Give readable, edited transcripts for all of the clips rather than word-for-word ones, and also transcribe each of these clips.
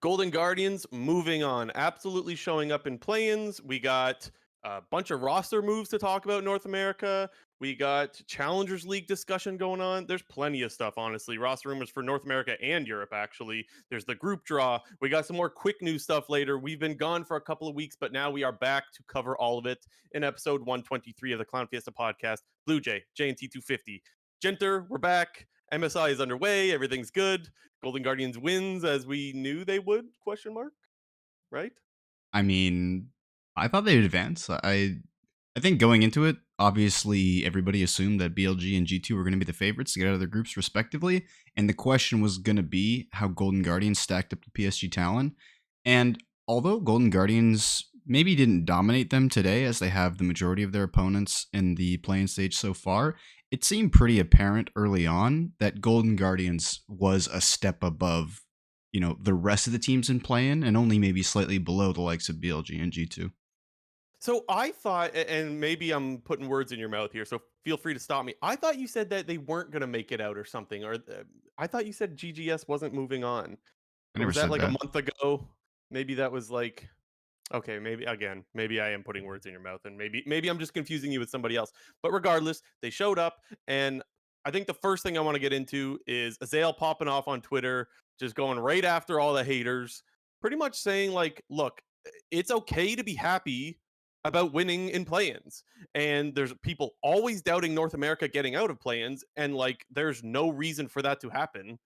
Golden Guardians moving on, absolutely showing up in play-ins. We got a bunch of roster moves to talk about in North America. We got Challengers League discussion going on. There's plenty of stuff, honestly. Roster rumors for North America and Europe, actually. There's the group draw. We got some more quick news stuff later. We've been gone for a couple of weeks, but now we are back to cover all of it in episode 123 of the Clown Fiesta podcast. Blue Jay, JNT 250. Genter, we're back. MSI is underway. Everything's good. Golden Guardians wins as we knew they would? Question mark. Right? I mean, I thought they'd advance. I think going into it, obviously everybody assumed that BLG and G2 were going to be the favorites to get out of their groups respectively, and the question was going to be how Golden Guardians stacked up to PSG Talon. And although Golden Guardians maybe didn't dominate them today as they have the majority of their opponents in the playing stage so far, it seemed pretty apparent early on that Golden Guardians was a step above, the rest of the teams in play-in and only maybe slightly below the likes of BLG and G2. So I thought, and maybe I'm putting words in your mouth here, so feel free to stop me. I thought you said that they weren't going to make it out or something, or I thought you said GGS wasn't moving on. I Or never was that said like a that. month ago? Maybe that was like okay, maybe I am putting words in your mouth, and maybe I'm just confusing you with somebody else. But regardless, they showed up, and I think the first thing I want to get into is Azale popping off on Twitter, just going right after all the haters, pretty much saying like, look, it's okay to be happy about winning in play-ins, and there's people always doubting North America getting out of play-ins, and like, there's no reason for that to happen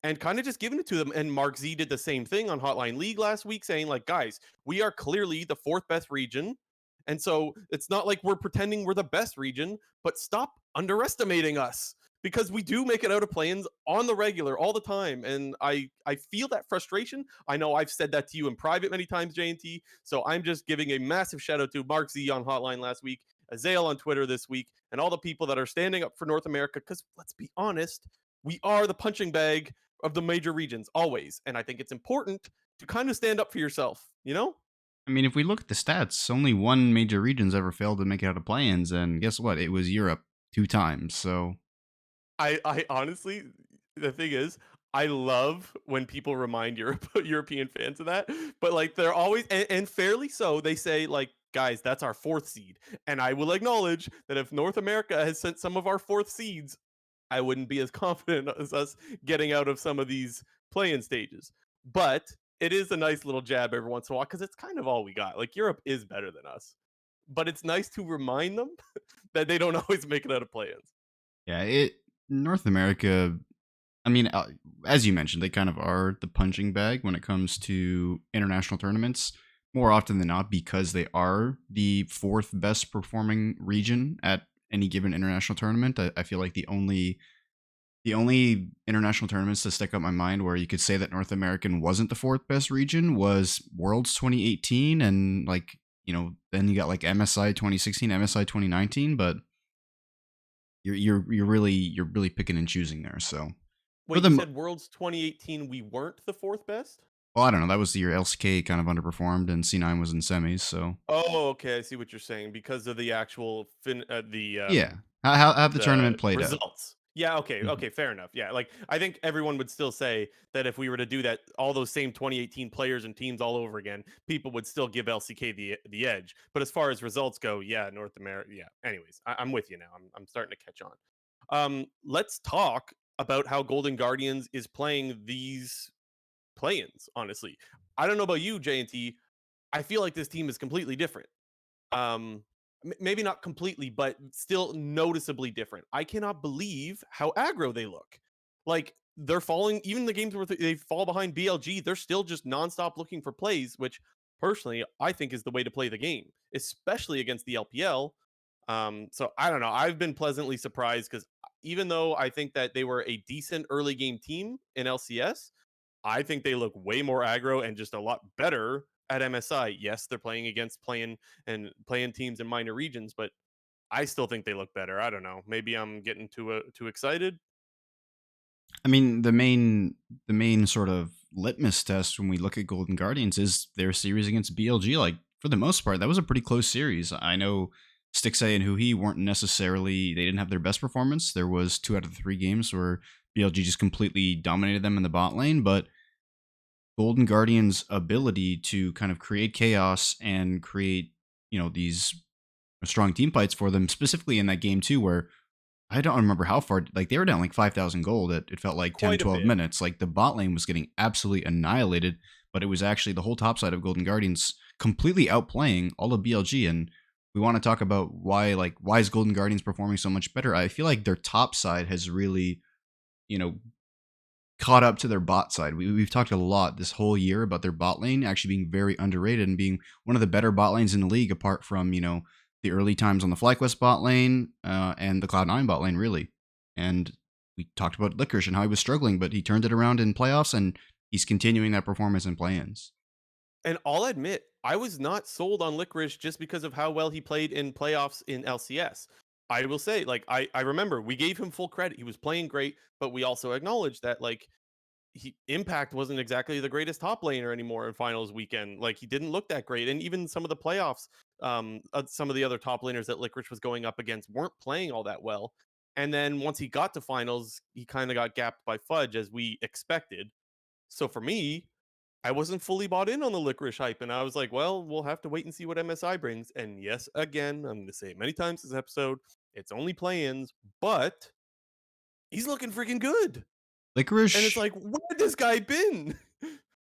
and kind of just giving it to them. And Mark Z did the same thing on Hotline League last week, saying, like, guys, we are clearly the fourth best region. And so it's not like we're pretending we're the best region, but stop underestimating us because we do make it out of play-ins on the regular all the time. And I feel that frustration. I know I've said that to you in private many times, JNT. So I'm just giving a massive shout out to Mark Z on Hotline last week, Azale on Twitter this week, and all the people that are standing up for North America. Because let's be honest, we are the punching bag of the major regions always. And I think it's important to kind of stand up for yourself, you know? I mean, if we look at the stats, only one major region's ever failed to make it out of play-ins, and guess what? It was Europe 2 times. So I honestly, the thing is, I love when people remind European fans of that, but like they're always, and fairly so, they say like, guys, that's our fourth seed. And I will acknowledge that if North America has sent some of our fourth seeds, I wouldn't be as confident as us getting out of some of these play-in stages. But it is a nice little jab every once in a while because it's kind of all we got. Like Europe is better than us, but it's nice to remind them that they don't always make it out of play-ins. yeah, it North America. I mean, as you mentioned, they kind of are the punching bag when it comes to international tournaments. More often than not, because they are the fourth best performing region at any given international tournament. I feel like the only international tournaments to stick out my mind where you could say that North American wasn't the fourth best region was Worlds 2018, and like then you got like MSI 2016, MSI 2019, but you're really picking and choosing there. So for Wait, you the said Worlds 2018 we weren't the fourth best? well, I don't know, that was the year LCK kind of underperformed and C9 was in semis. So Oh, okay, I see what you're saying because of the actual yeah, how the the tournament played out. results. Yeah, okay, Mhm. okay, fair enough. Yeah, like I think everyone would still say that if we were to do that, all those same 2018 players and teams all over again, people would still give LCK the edge. But as far as results go, yeah, North America. Yeah. Anyways, I'm with you now. I'm starting to catch on. Let's talk about how Golden Guardians is playing these play-ins. Honestly, I don't know about you, JNT. I feel like this team is completely different. Um, maybe not completely, but still noticeably different. I cannot believe how aggro they look. Like they're falling, even the games where they fall behind BLG, they're still just nonstop looking for plays, which personally I think is the way to play the game, especially against the LPL. So I don't know. I've been pleasantly surprised because even though I think that they were a decent early game team in LCS, I think they look way more aggro and just a lot better at MSI. Yes, they're playing against playing teams in minor regions, but I still think they look better. I don't know. Maybe I'm getting too excited. I mean, the main sort of litmus test when we look at Golden Guardians is their series against BLG. Like for the most part, that was a pretty close series. I know Stixay and Huhi weren't necessarily, they didn't have their best performance. There was 2 out of the 3 games where BLG just completely dominated them in the bot lane, but Golden Guardian's ability to kind of create chaos and create, these strong team fights for them, specifically in that game too, where I don't remember how far, like they were down like 5,000 gold. It felt like 10, Quite a 12 bit. minutes. Like the bot lane was getting absolutely annihilated, but it was actually the whole top side of Golden Guardians completely outplaying all of BLG. And we want to talk about why is Golden Guardians performing so much better? I feel like their top side has really, you know, caught up to their bot side. We've talked a lot this whole year about their bot lane actually being very underrated and being one of the better bot lanes in the league, apart from, the early times on the FlyQuest bot lane and the Cloud9 bot lane, really. And we talked about Licorice and how he was struggling, but he turned it around in playoffs and he's continuing that performance in play-ins. And I'll admit, I was not sold on Licorice just because of how well he played in playoffs in LCS. I will say, like, I remember we gave him full credit. He was playing great, but we also acknowledged that, like, Impact wasn't exactly the greatest top laner anymore in finals weekend. Like, he didn't look that great. And even some of the playoffs, some of the other top laners that Licorice was going up against weren't playing all that well. And then once he got to finals, he kind of got gapped by Fudge as we expected. So for me, I wasn't fully bought in on the Licorice hype, and I was like, well, we'll have to wait and see what MSI brings. And yes, again, I'm going to say it many times this episode, it's only play-ins, but he's looking freaking good. And it's Licorice like, where this guy been?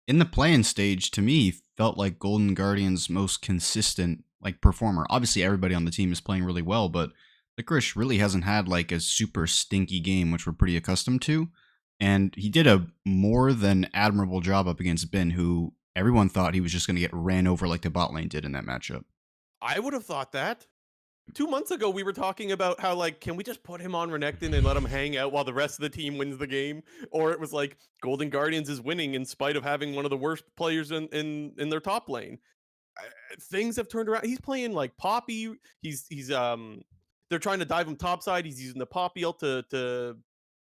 in the play-in stage, to me, felt like Golden Guardian's most consistent performer. Obviously, everybody on the team is playing really well, but Licorice really hasn't had like a super stinky game, which we're pretty accustomed to. And he did a more than admirable job up against Ben, who everyone thought he was just going to get ran over like the bot lane did in that matchup. I would have thought that. 2 months ago, we were talking about how, like, can we just put him on Renekton and let him hang out while the rest of the team wins the game? Or it was like Golden Guardians is winning in spite of having one of the worst players in their top lane. Things have turned around. He's playing like Poppy. He's they're trying to dive him topside. He's using the Poppy ult to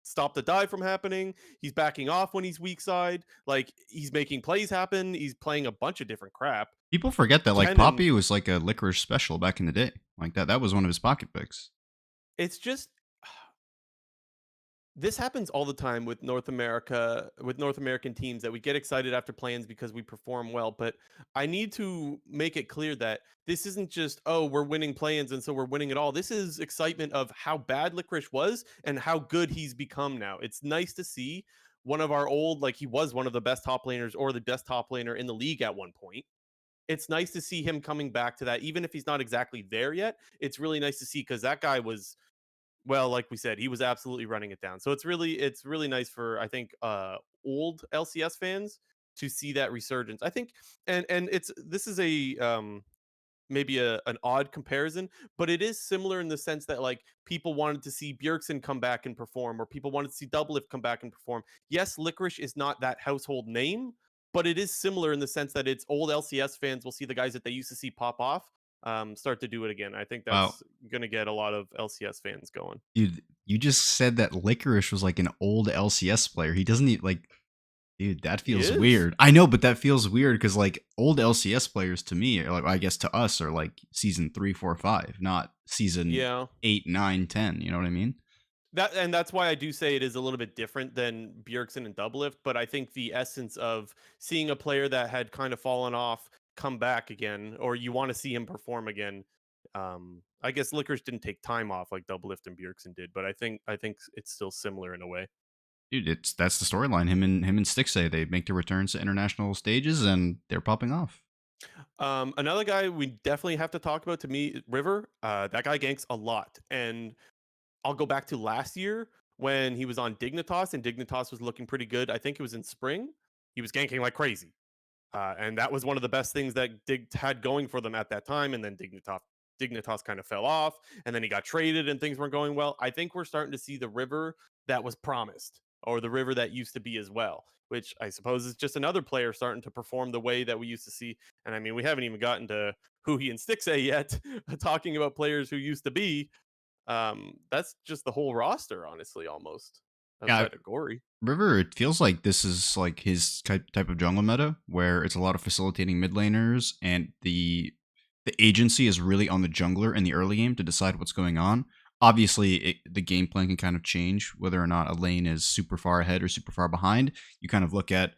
stop the dive from happening. He's backing off when he's weak side. Like, he's making plays happen. He's playing a bunch of different crap. People forget that like 10 and Poppy was like a Licorice special back in the day. Like that was one of his pocket picks. it's just this happens all the time with North American teams, that we get excited after plans because we perform well. But I need to make it clear that this isn't just, oh, we're winning plans and so we're winning it all. This is excitement of how bad Licorice was and how good he's become now. It's nice to see one of our old, like, he was one of the best top laners or the best top laner in the league at one point. It's nice to see him coming back to that, even if he's not exactly there yet. It's really nice to see, because that guy was, well, like we said, he was absolutely running it down. So it's really nice for, I think, old LCS fans to see that resurgence. I think, and it's this is a maybe an odd comparison, but it is similar in the sense that, like, people wanted to see Bjergsen come back and perform, or people wanted to see Doublelift come back and perform. Yes, Licorice is not that household name, but it is similar in the sense that it's old LCS fans will see the guys that they used to see pop off start to do it again. I think Wow. that's going to get a lot of LCS fans going. Dude, you just said that Licorice was like an old LCS player. He doesn't need like, dude, that He feels is. weird. I know, but that feels weird because like old LCS players to me, or like I guess to us, are like season 3, 4, 5, not season Yeah. 8, 9, 10. You know what I mean? That's why I do say it is a little bit different than Bjergsen and Doublelift, but I think the essence of seeing a player that had kind of fallen off come back again, or you want to see him perform again. I guess Licorice didn't take time off like Doublelift and Bjergsen did, but I think it's still similar in a way. Dude, that's the storyline. Him and Stixay, they make their returns to international stages and they're popping off. Another guy we definitely have to talk about, to me, River. That guy ganks a lot, and I'll go back to last year when he was on Dignitas, and Dignitas was looking pretty good. I think it was in spring. He was ganking like crazy. And that was one of the best things that Dig had going for them at that time. And then Dignitas kind of fell off, and then he got traded, and things weren't going well. I think we're starting to see the River that was promised, or the River that used to be as well, which I suppose is just another player starting to perform the way that we used to see. And I mean, we haven't even gotten to who he and Stixay yet, talking about players who used to be. That's just the whole roster, honestly, almost Yeah, outside of Gory. River, it feels like this is like his type of jungle meta where it's a lot of facilitating mid laners and the agency is really on the jungler in the early game to decide what's going on. Obviously, the game plan can kind of change whether or not a lane is super far ahead or super far behind. You kind of look at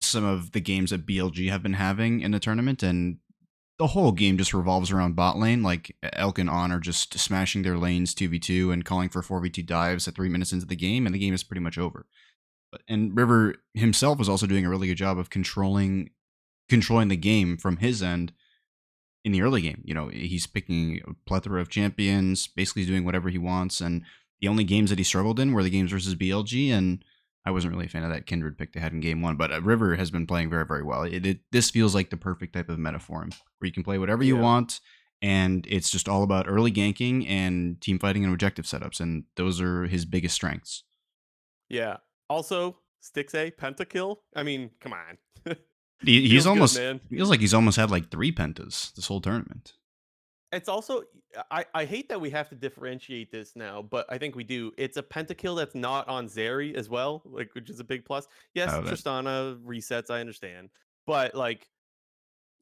some of the games that BLG have been having in the tournament, and the whole game just revolves around bot lane. Like Elk and On are just smashing their lanes 2v2 and calling for 4v2 dives at 3 minutes into the game, and the game is pretty much over. And River himself is also doing a really good job of controlling the game from his end in the early game. He's picking a plethora of champions, basically doing whatever he wants. And the only games that he struggled in were the games versus BLG. And I wasn't really a fan of that Kindred pick they had in game one. But River has been playing very, very well. This feels like the perfect type of meta for him, where you can play whatever you Yeah. want. And it's just all about early ganking and team fighting and objective setups. And those are his biggest strengths. Yeah. Also, Stix A, Pentakill. I mean, come on. He's Feels good, almost man. feels like he's almost had like 3 pentas this whole tournament. It's also I hate that we have to differentiate this now, but I think we do. It's a pentakill that's not on Zeri as well, like which is a big plus. Yes, Oh, that Tristana resets, I understand. But like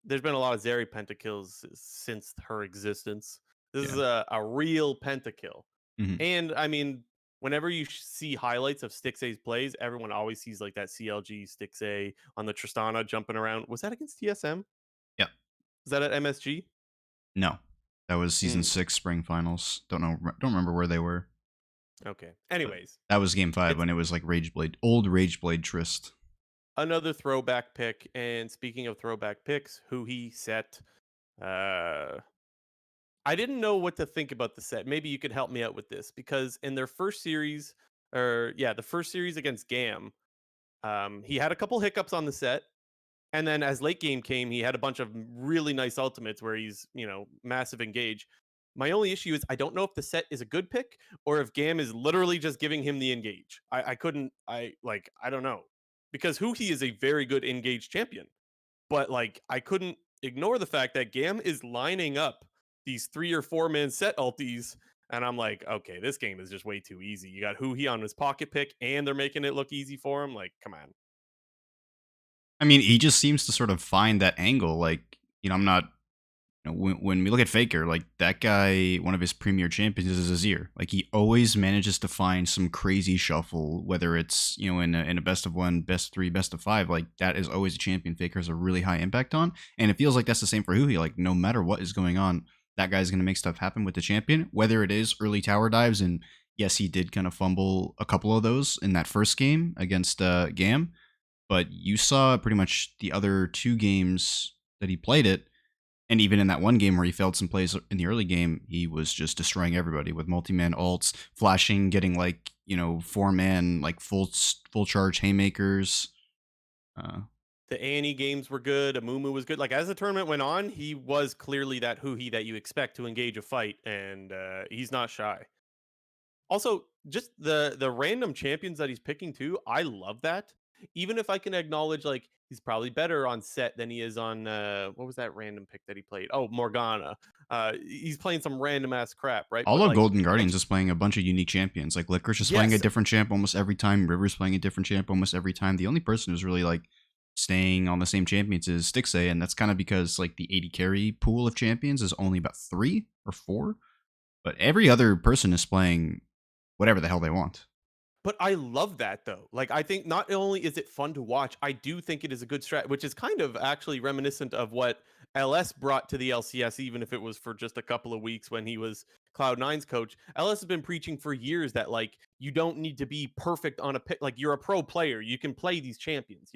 there's been a lot of Zeri pentakills since her existence. This yeah. is a real pentakill. Mhm. And I mean, whenever you see highlights of Stixay's plays, everyone always sees like that CLG Stixay on the Tristana jumping around. Was that against TSM? Yeah. Was that at MSG? No. That was season Mm, 6 spring finals. Don't remember where they were. okay. But Anyways, that was game 5 it's when it was like Rageblade, old Rageblade Trist. another throwback pick. And speaking of throwback picks, who he set. Uh, I didn't know what to think about the set. Maybe you could help me out with this because in their first series, or yeah, the first series against Gam, he had a couple hiccups on the set. And then as late game came, he had a bunch of really nice ultimates where he's, massive engage. My only issue is I don't know if the set is a good pick or if Gam is literally just giving him the engage. I don't know. Because Huhi is a very good engage champion. But like I couldn't ignore the fact that Gam is lining up these 3 or 4 man set ultis. And I'm like, okay, this game is just way too easy. You got Huhi on his pocket pick and they're making it look easy for him. Like, come on. I mean, he just seems to sort of find that angle. Like, I'm not. When we look at Faker, like that guy, one of his premier champions is Azir. Like he always manages to find some crazy shuffle, whether it's in a best of 1, best of 3, best of 5. Like that is always a champion Faker has a really high impact on, and it feels like that's the same for Huhi. Like no matter what is going on, that guy's going to make stuff happen with the champion. Whether it is early tower dives, and yes, he did kind of fumble a couple of those in that first game against Gam, but you saw pretty much the other 2 games that he played it. And even in that one game where he failed some plays in the early game, he was just destroying everybody with multi-man ults, flashing, getting like 4-man like full charge haymakers. The Annie games were good. Amumu was good. Like as the tournament went on, he was clearly that Huhi that you expect to engage a fight, and he's not shy. Also, just the random champions that he's picking too, I love that. Even if I can acknowledge like he's probably better on set than he is on what was that random pick that he played? Oh, Morgana. He's playing some random ass crap, right? All But of like Golden I Guardians j- is playing a bunch of unique champions. Like Licorice is playing a yes, different champ almost every time. River's playing a different champ almost every time. The only person who's really like staying on the same champions is Stixay, and that's kind of because like the 80 carry pool of champions is only about 3 or 4. But every other person is playing whatever the hell they want. but I love that though. Like I think not only is it fun to watch, I do think it is a good strat, which is kind of actually reminiscent of what LS brought to the LCS, even if it was for just a couple of weeks when he was Cloud9's coach. LS has been preaching for years that like you don't need to be perfect on a pick. Like you're a pro player, you can play these champions.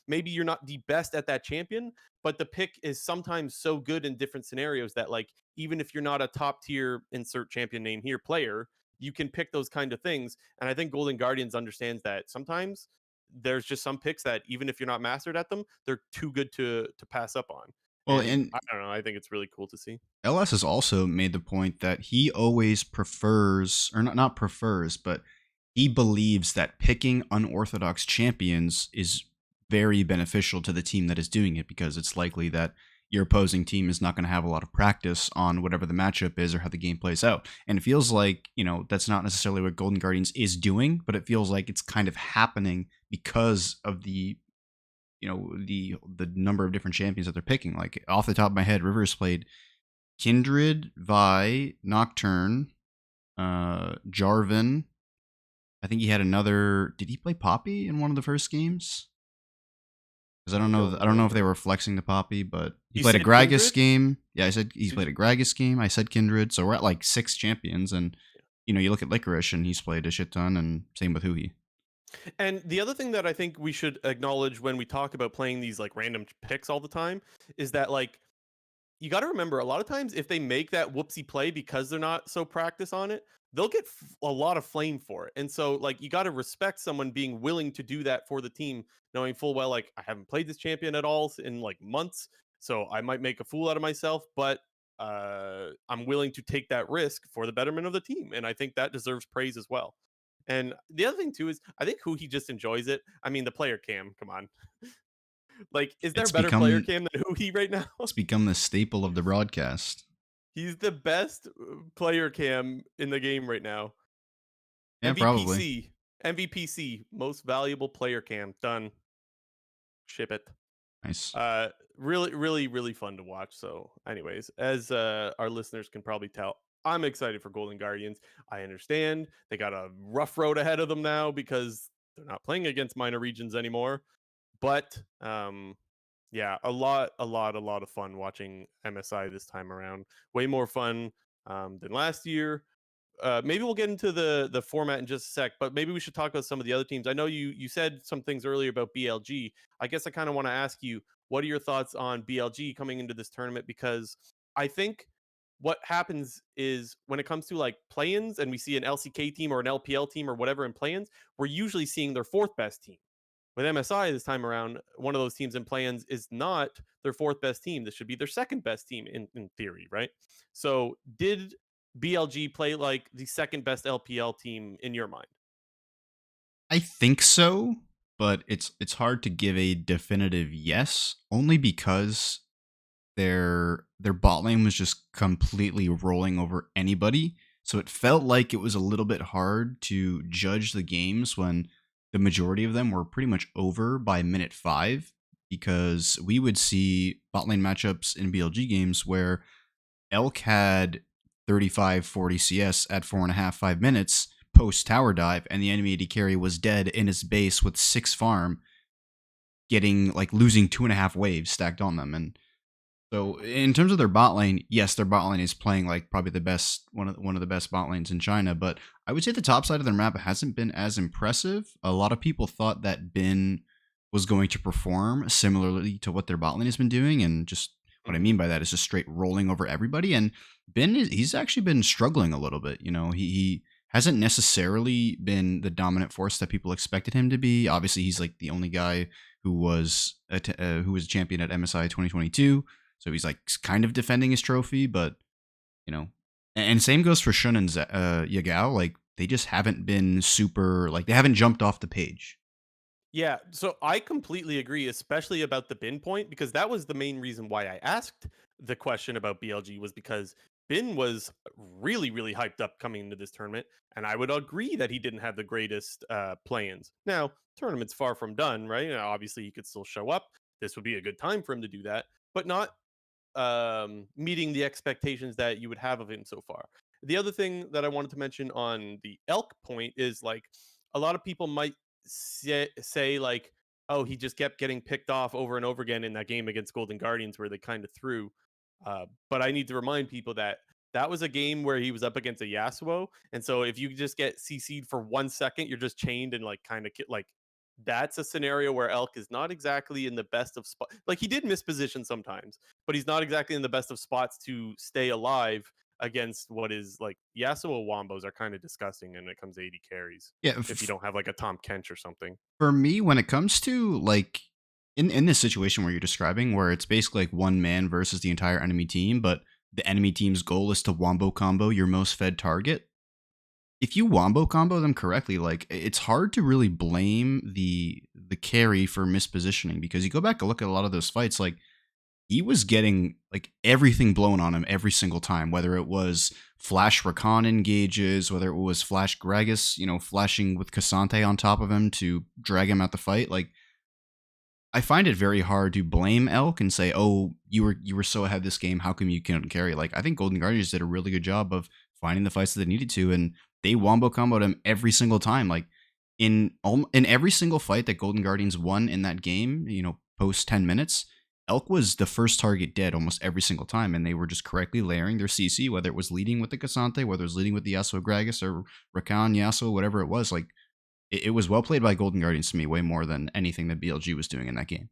Maybe you're not the best at that champion, but the pick is sometimes so good in different scenarios that like even if you're not a top tier insert champion name here player, you can pick those kind of things. And I think Golden Guardians understands that sometimes there's just some picks that even if you're not mastered at them, they're too good to pass up on. Well, And and I don't know, I think it's really cool to see. LS has also made the point that he always prefers, or not prefers, but he believes that picking unorthodox champions is very beneficial to the team that is doing it, because it's likely that your opposing team is not going to have a lot of practice on whatever the matchup is or how the game plays out. And it feels like, that's not necessarily what Golden Guardians is doing, but it feels like it's kind of happening because of the number of different champions that they're picking. Like off the top of my head, Rivers played Kindred, Vi, Nocturne, Jarvan. I think he had another. Did he play Poppy in one of the first games? Because I don't know. Don't I don't know if they remember. were flexing to Poppy, but he You played a said Gragas Kindred? game. Yeah, I said he's Did played you? a Gragas game. I said Kindred. So we're at like 6 champions, and you look at Licorice, and he's played a shit ton, and same with Hui. And the other thing that I think we should acknowledge when we talk about playing these like random picks all the time is that like you got to remember a lot of times if they make that whoopsie play because they're not so practiced on it, they'll get a lot of flame for it. And so like you got to respect someone being willing to do that for the team, knowing full well like I haven't played this champion at all in like months, so I might make a fool out of myself, but I'm willing to take that risk for the betterment of the team, and I think that deserves praise as well. And the other thing too is I think who he just enjoys it. I mean, the player cam, come on. Like, is there a It's better player become cam than who he right now? it's become the staple of the broadcast. He's the best player cam in the game right now. Yeah, probably. MVPC, MVPC, most valuable player cam. Done. Ship it. Nice. Really, really, really fun to watch. So, anyways, as our listeners can probably tell, I'm excited for Golden Guardians. I understand they got a rough road ahead of them now because they're not playing against minor regions anymore. But yeah, a lot of fun watching MSI this time around. Way more fun than last year. Maybe we'll get into the format in just a sec, but maybe we should talk about some of the other teams. I know you said some things earlier about BLG. I guess I kind of want to ask you, what are your thoughts on BLG coming into this tournament? Because I think what happens is when it comes to like play-ins and we see an LCK team or an LPL team or whatever in play-ins, we're usually seeing their fourth best team. With MSI this time around, one of those teams in play-ins is not their fourth best team. This should be their second best team in theory, right? So did BLG play like the second best LPL team in your mind? I think so, but it's hard to give a definitive yes, only because their bot lane was just completely rolling over anybody. So it felt like it was a little bit hard to judge the games when the majority of them were pretty much over by minute 5, because we would see bot lane matchups in BLG games where Elk had 35-40 CS at 4.5 5 minutes post tower dive, and the enemy AD carry was dead in his base with 6 farm, getting like losing 2.5 waves stacked on them. And so in terms of their bot lane, yes, their bot lane is playing like probably the best one of the best bot lanes in China, but I would say the top side of their map hasn't been as impressive. A lot of people thought that Bin was going to perform similarly to what their bot lane has been doing, and just what I Mm-hmm. mean by that is just straight rolling over everybody. And he's actually been struggling a little bit. He hasn't necessarily been the dominant force that people expected him to be. Obviously, he's like the only guy who was champion at MSI 2022. So he's like kind of defending his trophy, but and same goes for Shun and Yagao. Like they just haven't been super, like they haven't jumped off the page. Yeah, so I completely agree, especially about the bin point, because that was the main reason why I asked the question about BLG was because Bin was really, really hyped up coming into this tournament, and I would agree that he didn't have the greatest play-ins. Now, tournament's far from done, right? Obviously, he could still show up. This would be a good time for him to do that, but not meeting the expectations that you would have of him so far. The other thing that I wanted to mention on the elk point is like a lot of people might say like, oh, he just kept getting picked off over and over again in that game against Golden Guardians where they kind of threw. But I need to remind people that that was a game where he was up against a Yasuo, and so if you just get CC'd for 1 second, you're just chained and like kind of like that's a scenario where Elk is not exactly in the best of spot. Like he did miss position sometimes, but he's not exactly in the best of spots to stay alive against what is like Yasuo wombos are kind of disgusting and it comes to 80 carries Yeah, if you don't have like a Tom Kench or something. for me, when it comes to like in this situation where you're describing, where it's basically like one man versus the entire enemy team, but the enemy team's goal is to wombo combo your most fed target. If you wombo combo them correctly, like it's hard to really blame the carry for mispositioning, because you go back and look at a lot of those fights, like he was getting like everything blown on him every single time, whether it was flash Rakan engages, whether it was flash Gragas, flashing with Cassante on top of him to drag him out the fight. Like I find it very hard to blame Elk and say, "Oh, you were so ahead this game. How come you couldn't carry?" Like I think Golden Guardians did a really good job of finding the fights that they needed to, and they wombo comboed him every single time. Like in every single fight that Golden Guardians won in that game, post 10 minutes, Elk was the first target dead almost every single time, and they were just correctly layering their CC, whether it was leading with the Cassante, whether it was leading with the Yasuo Gragas or Rakan, Yasuo, whatever it was. Like, it was well played by Golden Guardians to me, way more than anything that BLG was doing in that game.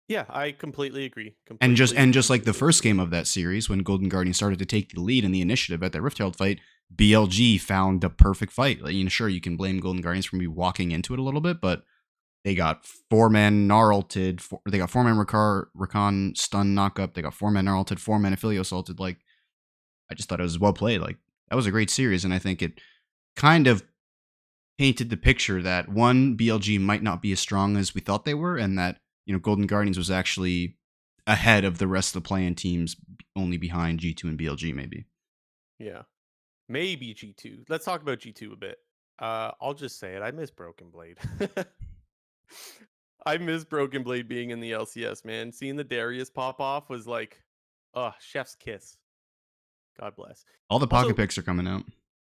Yeah, I completely agree. And just like the Completely first agree. game of that series, when Golden Guardian started to take the lead in the initiative at that Rift Herald fight, BLG found the perfect fight. Like, sure, you can blame Golden Guardians for me walking into it a little bit, but they got 4-man Gnarlted, they got 4-man Rakan stun knockup, they got 4-man Gnarlted, 4-man Affilio assaulted. Like, I just thought it was well played. Like, that was a great series, and I think it kind of painted the picture that one, BLG might not be as strong as we thought they were, and that Golden Guardians was actually ahead of the rest of the play-in teams, only behind G2 and BLG maybe. Yeah. Maybe G2. Let's talk about G2 a bit. I'll just say it. I miss Broken Blade. I miss Broken Blade being in the LCS, man. Seeing the Darius pop off was like, chef's kiss. God bless. All the pocket Also, picks are coming out.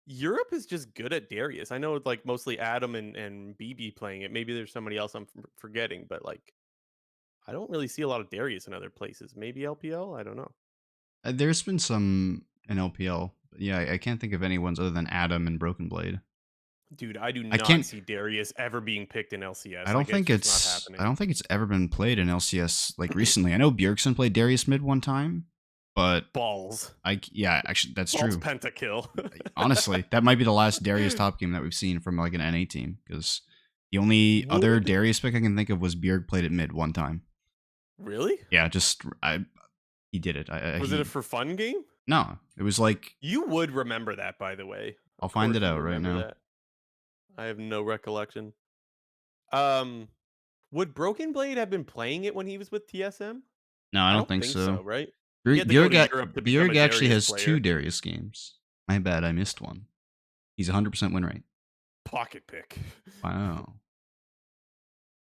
Europe is just good at Darius. I know it's like mostly Adam and BB playing it. Maybe there's somebody else I'm forgetting, but like I don't really see a lot of Darius in other places. Maybe LPL? I don't know. There's been some in LPL, but yeah, I can't think of any ones other than Adam and Broken Blade. Dude, I do I not can't. see Darius ever being picked in I LCS. don't Like it's think just not it's. I happening. don't think it's ever been played in LCS like recently. I know Bjergsen played Darius mid one time, but Balls. yeah, actually that's Balls true. pentakill. Honestly, that might be the last Darius top game that we've seen from like an NA team, because the only other Would Darius pick I can think of was Bjerg played at mid one time. really? Yeah, he did it. Was it a for fun game? No, it was like, You would remember that, by the way. I'll Of find course it you'd out right remember now. that. I have no recollection. Um, would Broken Blade have been playing it when he was with TSM? No, I I don't don't think think so. so, right? He had to go to Europe to become a Bjerg actually Darius has two player. Darius games. My bad, I missed one. He's 100% win rate. Pocket pick. Wow.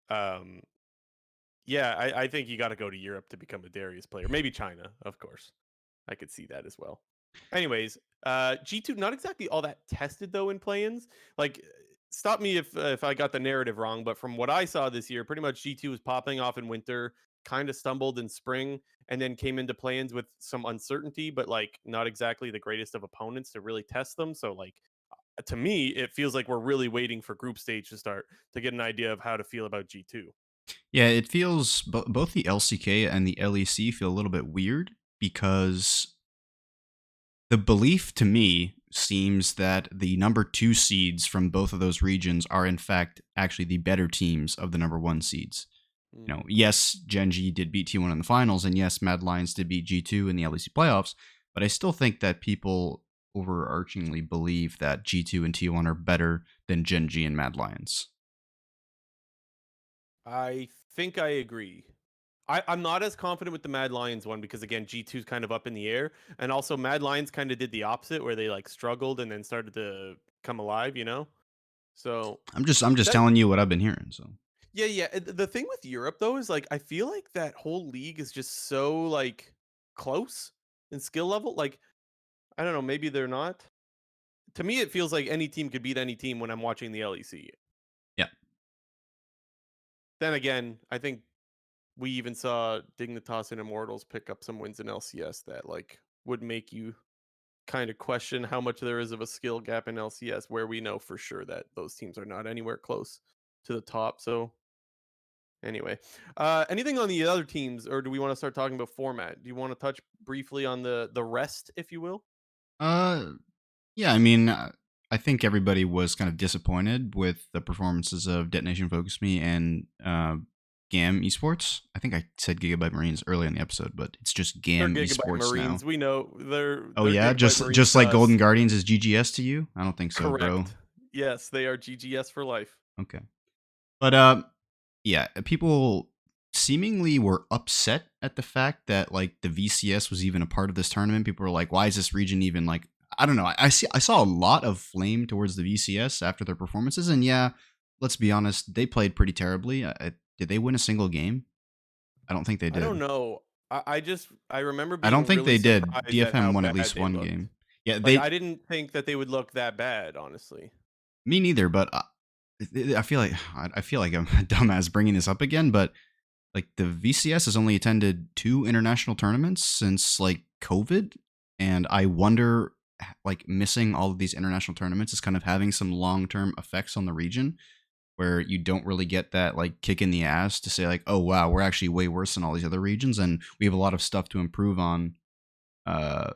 um, yeah, I think you got to go to Europe to become a Darius player. Maybe China, of course. I could see that as well. Anyways, G2 not exactly all that tested though in play-ins. Like, stop me if I got the narrative wrong, but from what I saw this year, pretty much G2 was popping off in winter, kind of stumbled in spring, and then came into play-ins with some uncertainty, but like not exactly the greatest of opponents to really test them. So like to me, it feels like we're really waiting for group stage to start to get an idea of how to feel about G2. Yeah, it feels both the LCK and the LEC feel a little bit weird, because the belief to me seems that the number 2 seeds from both of those regions are in fact actually the better teams of the number 1 seeds. Mm. Yes, Gen G did beat T1 in the finals, and yes, Mad Lions did beat G2 in the LEC playoffs, but I still think that people overarchingly believe that G2 and T1 are better than Gen G and Mad Lions. I think I agree. I'm not as confident with the Mad Lions one because again G2's kind of up in the air, and also Mad Lions kind of did the opposite where they like struggled and then started to come alive, you know. So I'm just that telling you what I've been hearing. So yeah. The thing with Europe though is like I feel like that whole league is just so like close in skill level. Like I don't know, maybe they're not. To me, it feels like any team could beat any team when I'm watching the LEC. yeah, Then again, I think we even saw Dignitas and Immortals pick up some wins in LCS that like would make you kind of question how much there is of a skill gap in LCS, where we know for sure that those teams are not anywhere close to the top. So anyway, anything on the other teams, or do we want to start talking about format? Do you want to touch briefly on the rest, if you will? uh, yeah. I mean, I think everybody was kind of disappointed with the performances of Detonation Focus Me and GAM Esports. I think I said Gigabyte Marines early in the episode, but it's just They're GAM Gigabyte Esports now. Marines. We know Oh they're yeah, Gigabyte just Marines just to like Golden us. Guardians is GGS to you? I don't think so, bro. Correct. Yes, they are GGS for life. Okay. But yeah, people seemingly were upset at the fact that like the VCS was even a part of this tournament. People were like, "Why is this region even like?" I don't know. I saw a lot of flame towards the VCS after their performances, and yeah, let's be honest, they played pretty terribly. Did they win a single game? I don't think they I don't did. know. I remember I don't being think really they did. surprised at how DFM won at bad least they one looked. game. Yeah, Like they I didn't think that they would look that bad, honestly. me neither. But I feel like I'm a dumbass bringing this up again, but Like the VCS has only attended 2 international tournaments since like COVID, and I wonder like missing all of these international tournaments is kind of having some long-term effects on the region where you don't really get that like kick in the ass to say like, "Oh wow, we're actually way worse than all these other regions and we have a lot of stuff to improve on uh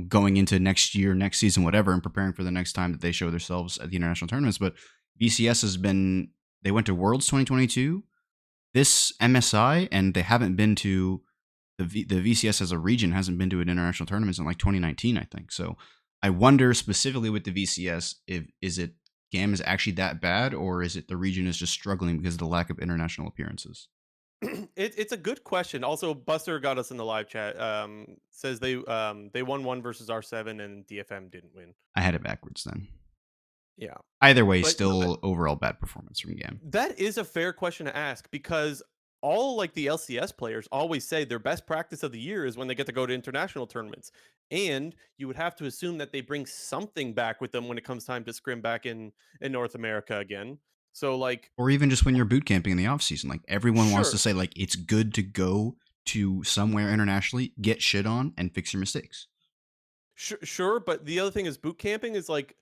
going into next year, next season, whatever, and preparing for the next time that they show themselves at the international tournaments." But VCS has been they went to Worlds 2022, this MSI, and they haven't been to the VCS as a region hasn't been to an international tournament in like 2019, I think. So I wonder specifically with the VCS if is it GAM is actually that bad, or is it the region is just struggling because of the lack of international appearances? It's a good question. Also, Buster got us in the live chat. Says they won one versus R7 and DFM didn't win. I had it backwards then. Yeah, Either way, but still overall bad performance from GAM. that is a fair question to ask because all like the LCS players always say their best practice of the year is when they get to go to international tournaments. And you would have to assume that they bring something back with them when it comes time to scrim back in North America again. So like Or even just when you're boot camping in the off season, like everyone wants to sure, say like it's good to go to somewhere internationally, get shit on, and fix your mistakes. sure, but the other thing is boot camping is like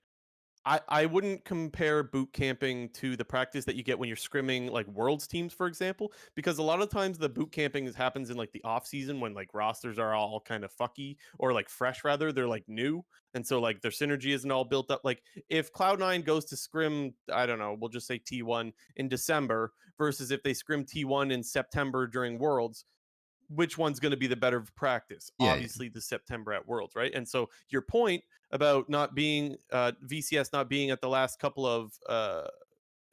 I wouldn't compare boot camping to the practice that you get when you're scrimming like worlds teams, for example, because a lot of times the boot camping happens in like the off season when like rosters are all kind of fucky or like fresh rather, they're like new. And so like their synergy isn't all built up. Like if Cloud9 goes to scrim, I don't know, we'll just say T1 in December versus if they scrim T1 in September during worlds, which one's going to be the better practice? Yeah, Obviously, the September at Worlds, right? And so your point about not being VCS not being at the last couple of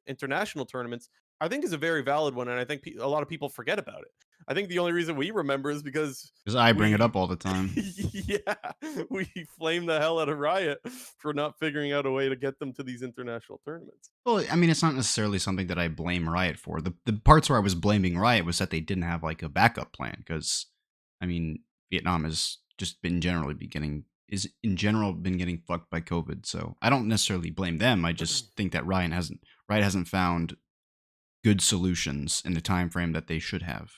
international tournaments, I think is a very valid one, and I think a lot of people forget about it. I think the only reason we remember is because because I bring it we, up all the time. yeah, we flame the hell out of Riot for not figuring out a way to get them to these international tournaments. Well, I mean, it's not necessarily something that I blame Riot for. The parts where I was blaming Riot was that they didn't have like a backup plan. Because, I mean, Vietnam has just been generally beginning is in general been getting fucked by COVID. So I don't necessarily blame them. I just think that Riot hasn't found good solutions in the time frame that they should have.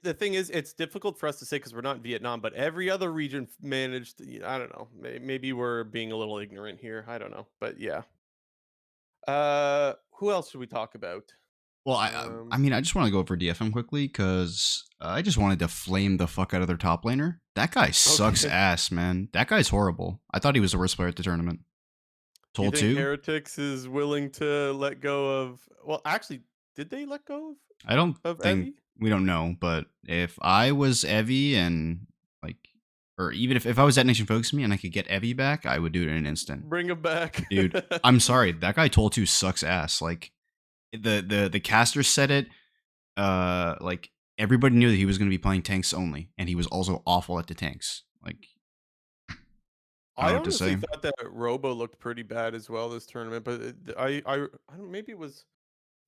The thing is, it's difficult for us to say because we're not in Vietnam, but every other region managed. I don't know. Maybe we're being a little ignorant here. I don't know, but yeah. Who else should we talk about? Well, I Um, mean, I just want to go over DFM quickly because I just wanted to flame the fuck out of their top laner. That guy sucks okay. ass, man. That guy's horrible. I thought he was the worst player at the tournament. Do you Told think two. Heretics is willing to let go of? Well, actually, did they let go I don't of think Evie? we don't know, but if I was Evie and like, or even if I was at Nation Focus Me and I could get Evie back, I would do it in an instant, Bring him back. dude. I'm sorry, that guy told two sucks ass. Like the caster said it. Like everybody knew that he was going to be playing tanks only, and he was also awful at the tanks. Like I don't I know what to honestly say. thought that Robo looked pretty bad as well this tournament, but I don't, maybe it was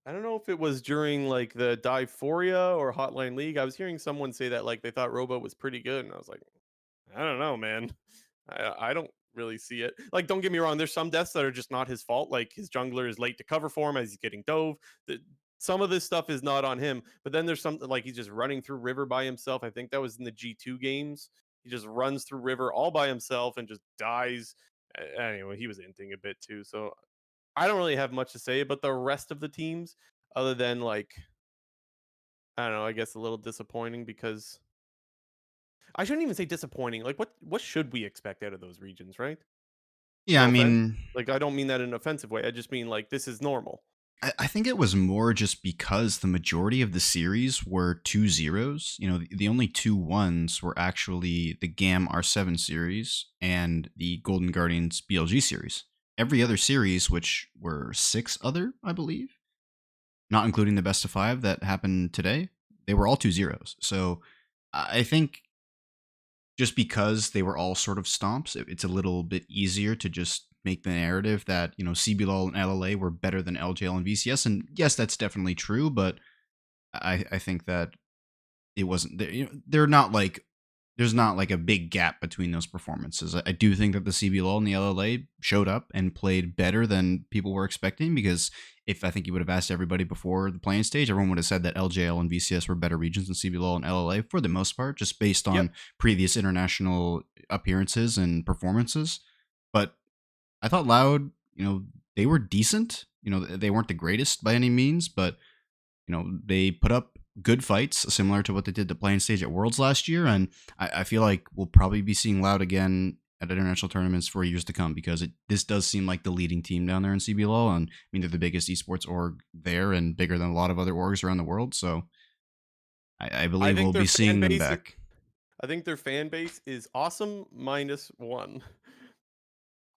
I don't know if it was during like the Diephoria or Hotline League. I was hearing someone say that like they thought Robo was pretty good, and I was like, I don't know, man. I don't really see it. Like, don't get me wrong. There's some deaths that are just not his fault. Like his jungler is late to cover for him as he's getting dove. Some of this stuff is not on him. But then there's something like he's just running through river by himself. I think that was in the G2 games. He just runs through river all by himself and just dies. Anyway, he was inting a bit too. So I don't really have much to say about the rest of the teams other than like I don't know, I guess a little disappointing because I shouldn't even say disappointing. Like what should we expect out of those regions, right? Yeah, No I offense. mean, Like I don't mean that in an offensive way. I just mean like this is normal. I think it was more just because the majority of the series were 2-0s. You know, the only 2-1s were actually the GAM R7 series and the Golden Guardians BLG series. Every other series, which were 6 other, I believe, not including the best of 5 that happened today, they were all 2-0s. So I think just because they were all sort of stomps, it's a little bit easier to just make the narrative that, CBLOL and LLA were better than LJL and VCS. And yes, that's definitely true, but I think that it wasn't, they're not like there's not like a big gap between those performances. I do think that the CBLOL and the LLA showed up and played better than people were expecting, because if I think you would have asked everybody before the playing stage, everyone would have said that LJL and VCS were better regions than CBLOL and LLA for the most part, just based Yep. on previous international appearances and performances. But I thought Loud, they were decent. They weren't the greatest by any means, but they put up good fights similar to what they did to playing stage at Worlds last year. And I feel like we'll probably be seeing Loud again at international tournaments for years to come, because this does seem like the leading team down there in CBLOL. And I mean, they're the biggest esports org there and bigger than a lot of other orgs around the world. So I I believe think we'll their be fan seeing them base back. I think their fan base is awesome minus one.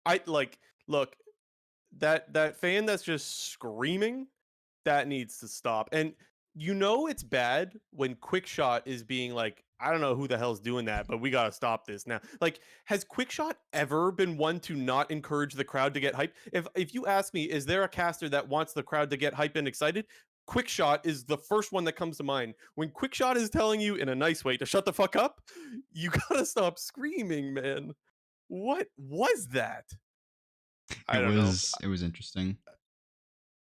I like look, that fan that's just screaming, that needs to stop. And it's bad when Quickshot is being like, I don't know who the hell's doing that, but we gotta stop this now. Like, has Quickshot ever been one to not encourage the crowd to get hyped? If you ask me, is there a caster that wants the crowd to get hyped and excited? Quickshot is the first one that comes to mind. When Quickshot is telling you in a nice way to shut the fuck up, you gotta stop screaming, man. What was that? I It don't know. was interesting.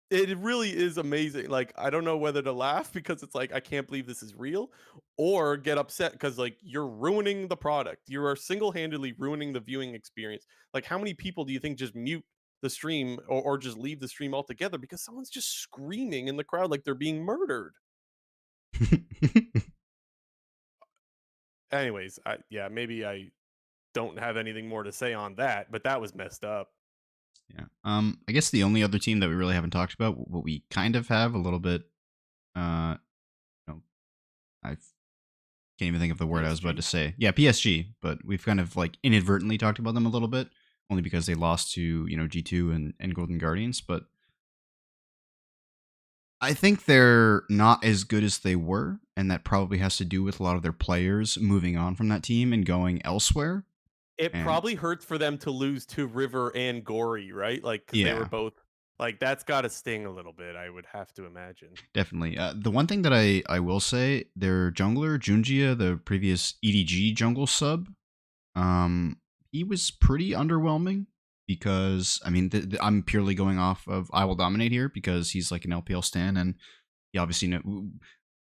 It really is amazing. Like, I don't know whether to laugh because it's like, I can't believe this is real, or get upset because, like, you're ruining the product. You are single-handedly ruining the viewing experience. Like, how many people do you think just mute the stream, or just leave the stream altogether because someone's just screaming in the crowd like they're being murdered? Anyways, yeah, maybe I don't have anything more to say on that, but that was messed up. Yeah. I guess the only other team that we really haven't talked about, what we kind of have a little bit, uh, you know, I can't even think of the word I was about PSG? to say. Yeah, PSG, but we've kind of like inadvertently talked about them a little bit, only because they lost to, G2 and Golden Guardians. But I think they're not as good as they were, and that probably has to do with a lot of their players moving on from that team and going elsewhere. It And probably hurts for them to lose to River and Gory, right? Like, because they were yeah, both like, that's gotta sting a little bit, I would have to imagine. definitely. The one thing that I will say, their jungler Junjia, the previous EDG jungle sub, Um, he was pretty underwhelming, because I mean, I'm purely going off of I Will Dominate here, because he's like an LPL stan, and he obviously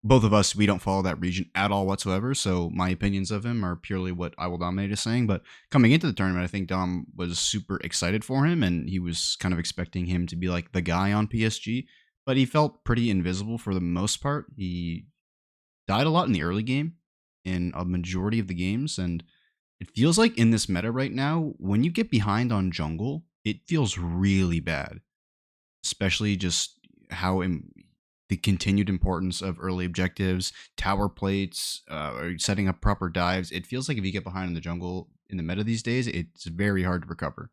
both of us, we don't follow that region at all whatsoever. So my opinions of him are purely what I Will Dominate is saying. But coming into the tournament, I think Dom was super excited for him, and he was kind of expecting him to be like the guy on PSG. But he felt pretty invisible for the most part. He died a lot in the early game in a majority of the games, and it feels like in this meta right now, when you get behind on jungle, it feels really bad, especially just how the continued importance of early objectives, tower plates, or setting up proper dives. It feels like if you get behind in the jungle in the meta these days, it's very hard to recover.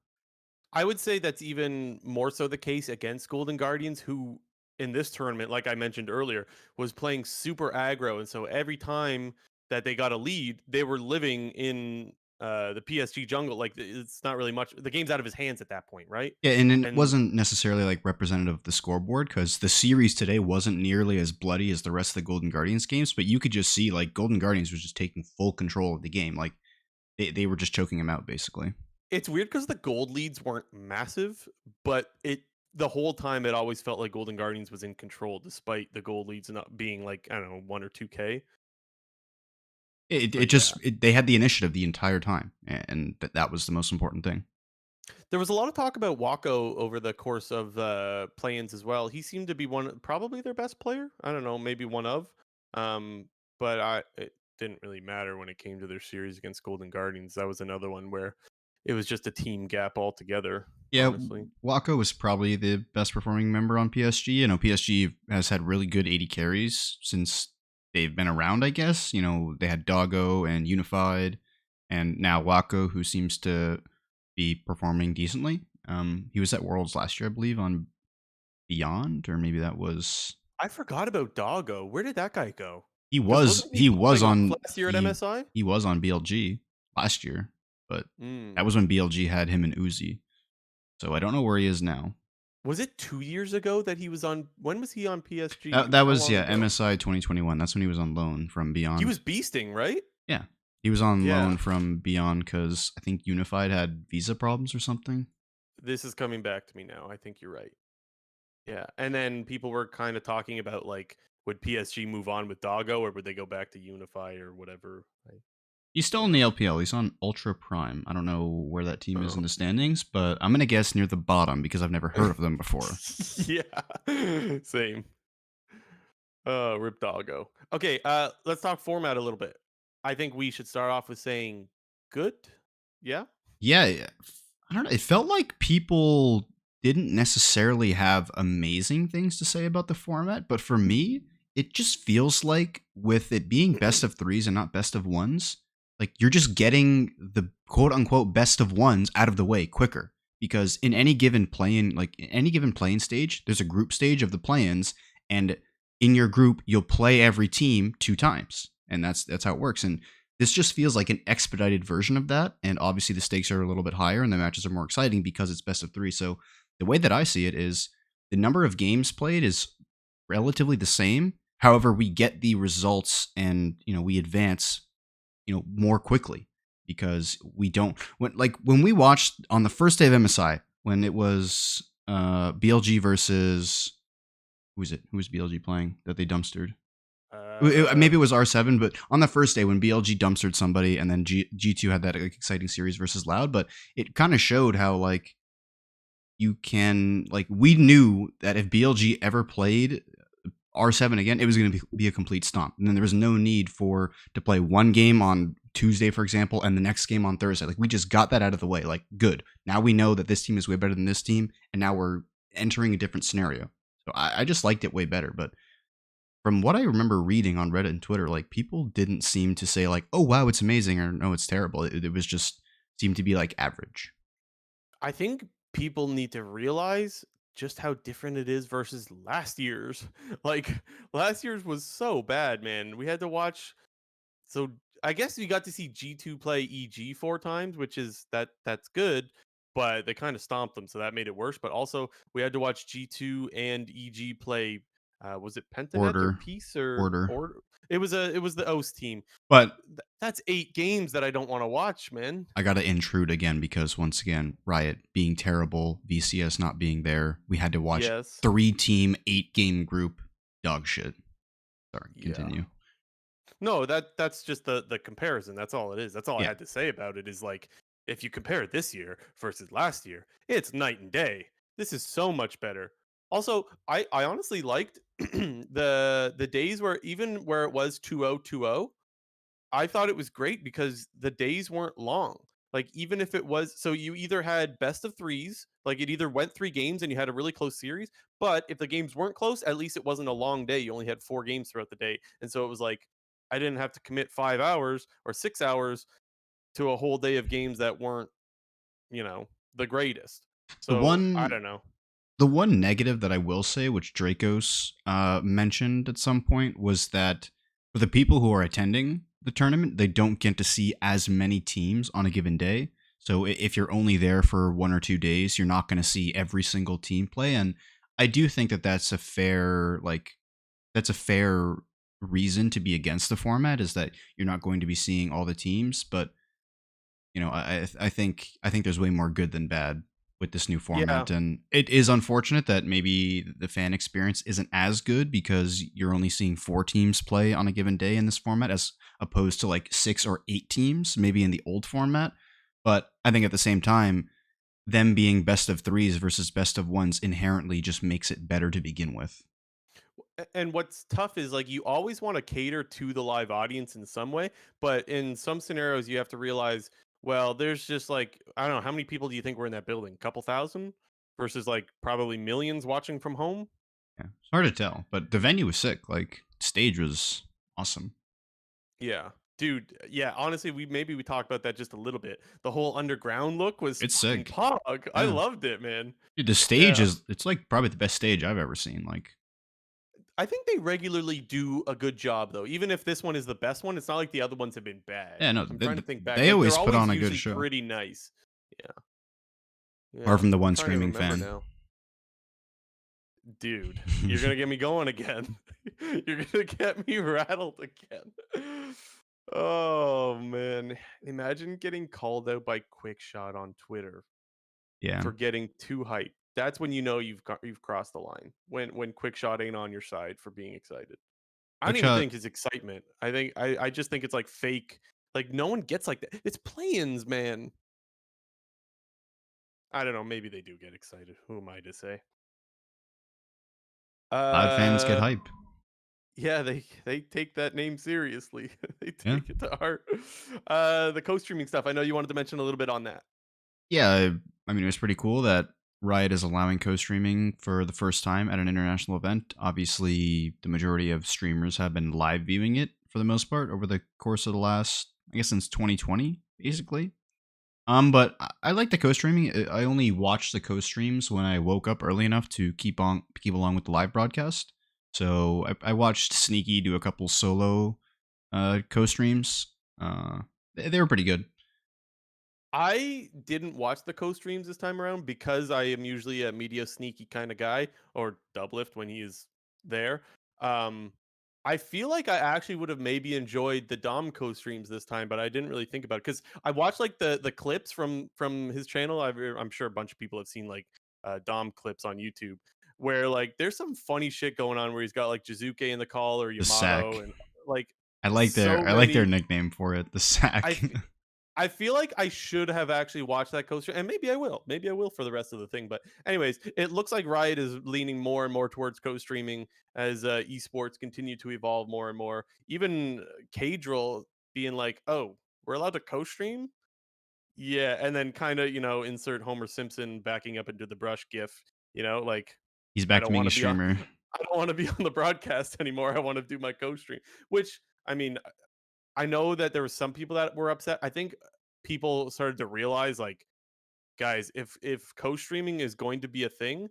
I would say that's even more so the case against Golden Guardians, who in this tournament, like I mentioned earlier, was playing super aggro, and so every time that they got a lead, they were living in the PSG jungle. Like, it's not really much. The game's out of his hands at that point, right? Yeah, and it And wasn't necessarily like representative of the scoreboard, because the series today wasn't nearly as bloody as the rest of the Golden Guardians games, but you could just see like Golden Guardians was just taking full control of the game. Like they were just choking him out basically. it's weird because the gold leads weren't massive, but the whole time it always felt like Golden Guardians was in control, despite the gold leads not being like, I don't know, 1 or 2K. It But yeah. just they had the initiative the entire time, and that was the most important thing. There was a lot of talk about Wako over the course of play-ins as well. He seemed to be probably their best player. I don't know, maybe one of. Um, but it didn't really matter when it came to their series against Golden Guardians. That was another one where it was just a team gap altogether, Yeah, honestly. Wako was probably the best performing member on PSG. PSG has had really good 80 carries since they've been around, I guess. They had Doggo and Unified, and now Wako, who seems to be performing decently. He was at Worlds last year, I believe, on Beyond, or maybe that was I forgot about Doggo. Where did that guy go? he Because was wasn't he he was playing off on last year at MSI? he was on BLG last year, but that Mm. was when BLG had him and Uzi. So I don't know where he is now. Was it 2 years ago that he was on? When was he on That PSG? that How was, long yeah, ago? MSI 2021. That's when he was on loan from He Beyond. was beasting, right? Yeah. He was on Yeah, loan from Beyond because I think Unified had visa problems or something. this is coming back to me now. I think you're right. Yeah, and then people were kind of talking about like, would PSG move on with Doggo or would they go back to Unify or whatever? He's still in Yeah. the LPL. He's on Ultra Prime. I don't know where that team is Oh. in the standings, but I'm gonna guess near the bottom because I've never heard of them before. Yeah, same. Rip Doggo. Okay, let's talk format a little bit. I think we should start off with saying good. Yeah. Yeah, yeah. I don't know. It felt like people didn't necessarily have amazing things to say about the format, but for me, it just feels like with it being best of threes and not best of ones, like you're just getting the quote unquote best of ones out of the way quicker. Because in any given play-in, like in any given play-in stage, there's a group stage of the play-ins, and in your group, you'll play every team 2 times. And that's how it works. And this just feels like an expedited version of that, and obviously the stakes are a little bit higher and the matches are more exciting because it's best of 3. So the way that I see it is the number of games played is relatively the same. However, we get the results and, we advance, more quickly because we don't when we watched on the first day of MSI when it was BLG versus who was BLG playing that they dumpstered? Uh, Maybe it was R7, but on the first day when BLG dumpstered somebody, and then G2 had that exciting series versus Loud, but it kind of showed how like you can like we knew that if BLG ever played R7 again, it was going to be a complete stomp, and then there was no need for to play one game on Tuesday, for example, and the next game on Thursday. Like we just got that out of the way. Like good, now we know that this team is way better than this team, and now we're entering a different scenario. So I just liked it way better, but from what I remember reading on Reddit and Twitter, like people didn't seem to say like, "Oh wow, it's amazing," or "No, it's terrible." It was just seemed to be like average. I think people need to realize just how different it is versus last year's. Like last year's was so bad, man. We had to watch. So I guess you got to see G2 play EG 4 times, which is that's good, but they kind of stomped them, so that made it worse. But also we had to watch G2 and EG play. Was it Pentanet or Order, Peace or order, Order? It was the OS team. but That's 8 games that I don't want to watch, man. I gotta intrude again because once again, Riot being terrible, VCS not being there, we had to watch Yes. 3-team 8-game group dog shit. Sorry, Yeah. continue. No, that's just the comparison. That's all it is. That's all I Yeah, had to say about it is like if you compare this year versus last year, it's night and day. This is so much better. Also, I honestly liked the days where even where it was 2-0-2-0, I thought it was great because the days weren't long. Like even if it was so you either had best of threes, like it either went 3 games and you had a really close series, but if the games weren't close, at least it wasn't a long day. You only had 4 games throughout the day. And so it was like I didn't have to commit 5 hours or 6 hours to a whole day of games that weren't, the greatest. the So I one don't know. the one negative that I will say, which Dracos mentioned at some point, was that for the people who are attending the tournament, they don't get to see as many teams on a given day. So if you're only there for 1 or 2 days, you're not going to see every single team play. And I do think that that's a fair reason to be against the format is that you're not going to be seeing all the teams. But I think there's way more good than bad with this new Yeah. format, and it is unfortunate that maybe the fan experience isn't as good because you're only seeing 4 teams play on a given day in this format as opposed to like 6 or 8 teams maybe in the old format. But I think at the same time, them being best of threes versus best of ones inherently just makes it better to begin with. And what's tough is like you always want to cater to the live audience in some way, but in some scenarios you have to realize, well, there's just like I don't know, how many people do you think were in that building? Couple thousand versus like probably millions watching from home? Yeah, it's hard to tell, but the venue was sick. Like stage was awesome. Yeah. Dude, yeah, honestly, we talked about that just a little bit. The whole underground look was It's fucking sick. pog. I Yeah. loved it, man. Dude, the stage Yeah. is it's like probably the best stage I've ever seen. Like, I think they regularly do a good job though. Even if this one is the best one, it's not like the other ones have been bad. yeah, no, I'm trying to think back. they Like always they're put always on a good usually show. pretty nice. Yeah. Apart Yeah. from the I'm one trying to screaming remember fan. now. Dude, you're gonna get me going again. You're gonna get me rattled again. Oh man, imagine getting called out by Quickshot on Twitter Yeah. for getting too hyped. That's when you know you've crossed the line. When Quickshot ain't on your side for being excited. I don't Quick even shot. think it's excitement. I just think it's like fake. Like no one gets like that. It's play-ins, man. I don't know. Maybe they do get excited. Who am I to say? Loud fans get Uh, hype. yeah, they take that name seriously. They Yeah. take it to heart. The co-streaming stuff. I know you wanted to mention a little bit on that. Yeah, I mean, it was pretty cool that Riot is allowing co-streaming for the first time at an international event. Obviously, the majority of streamers have been live viewing it for the most part over the course of the last, I guess, since 2020, basically. But I like the co-streaming. I only watched the co-streams when I woke up early enough to keep along with the live broadcast. So I watched Sneaky do a couple solo co-streams. They were pretty good. I didn't watch the co-streams this time around because I am usually a media sneaky kind of guy, or Doublift when he is there. Um, I feel like I actually would have maybe enjoyed the Dom co-streams this time, but I didn't really think about it because I watched like the clips from his channel. I'm sure a bunch of people have seen like Dom clips on YouTube where like there's some funny shit going on where he's got like Jizuke in the call or The Yamato sack. and like I so like their many. nickname for it, the I sack. I feel like I should have actually watched that coaster, and maybe I will. Maybe I will for the rest of the thing. But anyways, it looks like Riot is leaning more and more towards co-streaming as esports continue to evolve more and more. Even Cadril being like, "Oh, we're allowed to co-stream." Yeah, and then kind of insert Homer Simpson backing up into the brush gif. Like He's I back to don't being want a to be on. streamer. I don't want to be on the broadcast anymore. I want to do my co-stream. Which I mean, I know that there was some people that were upset. I think people started to realize, like, guys, if co-streaming is going to be a thing,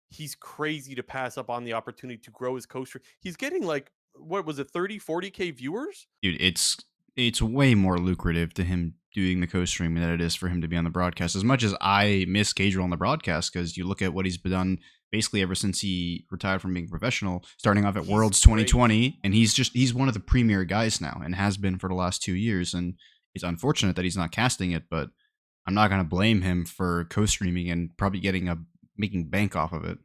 he's crazy to pass up on the opportunity to grow his co-stream. He's getting like what was it, 30, 40K viewers? Dude, it's way more lucrative to him doing the co-streaming than it is for him to be on the broadcast. As much as I miss Cage on the broadcast, because you look at what he's been done basically ever since he retired from being professional, starting off at He's Worlds great. 2020, and he's one of the premier guys now and has been for the last 2 years. And it's unfortunate that he's not casting it, but I'm not gonna blame him for co-streaming and probably making bank off of it.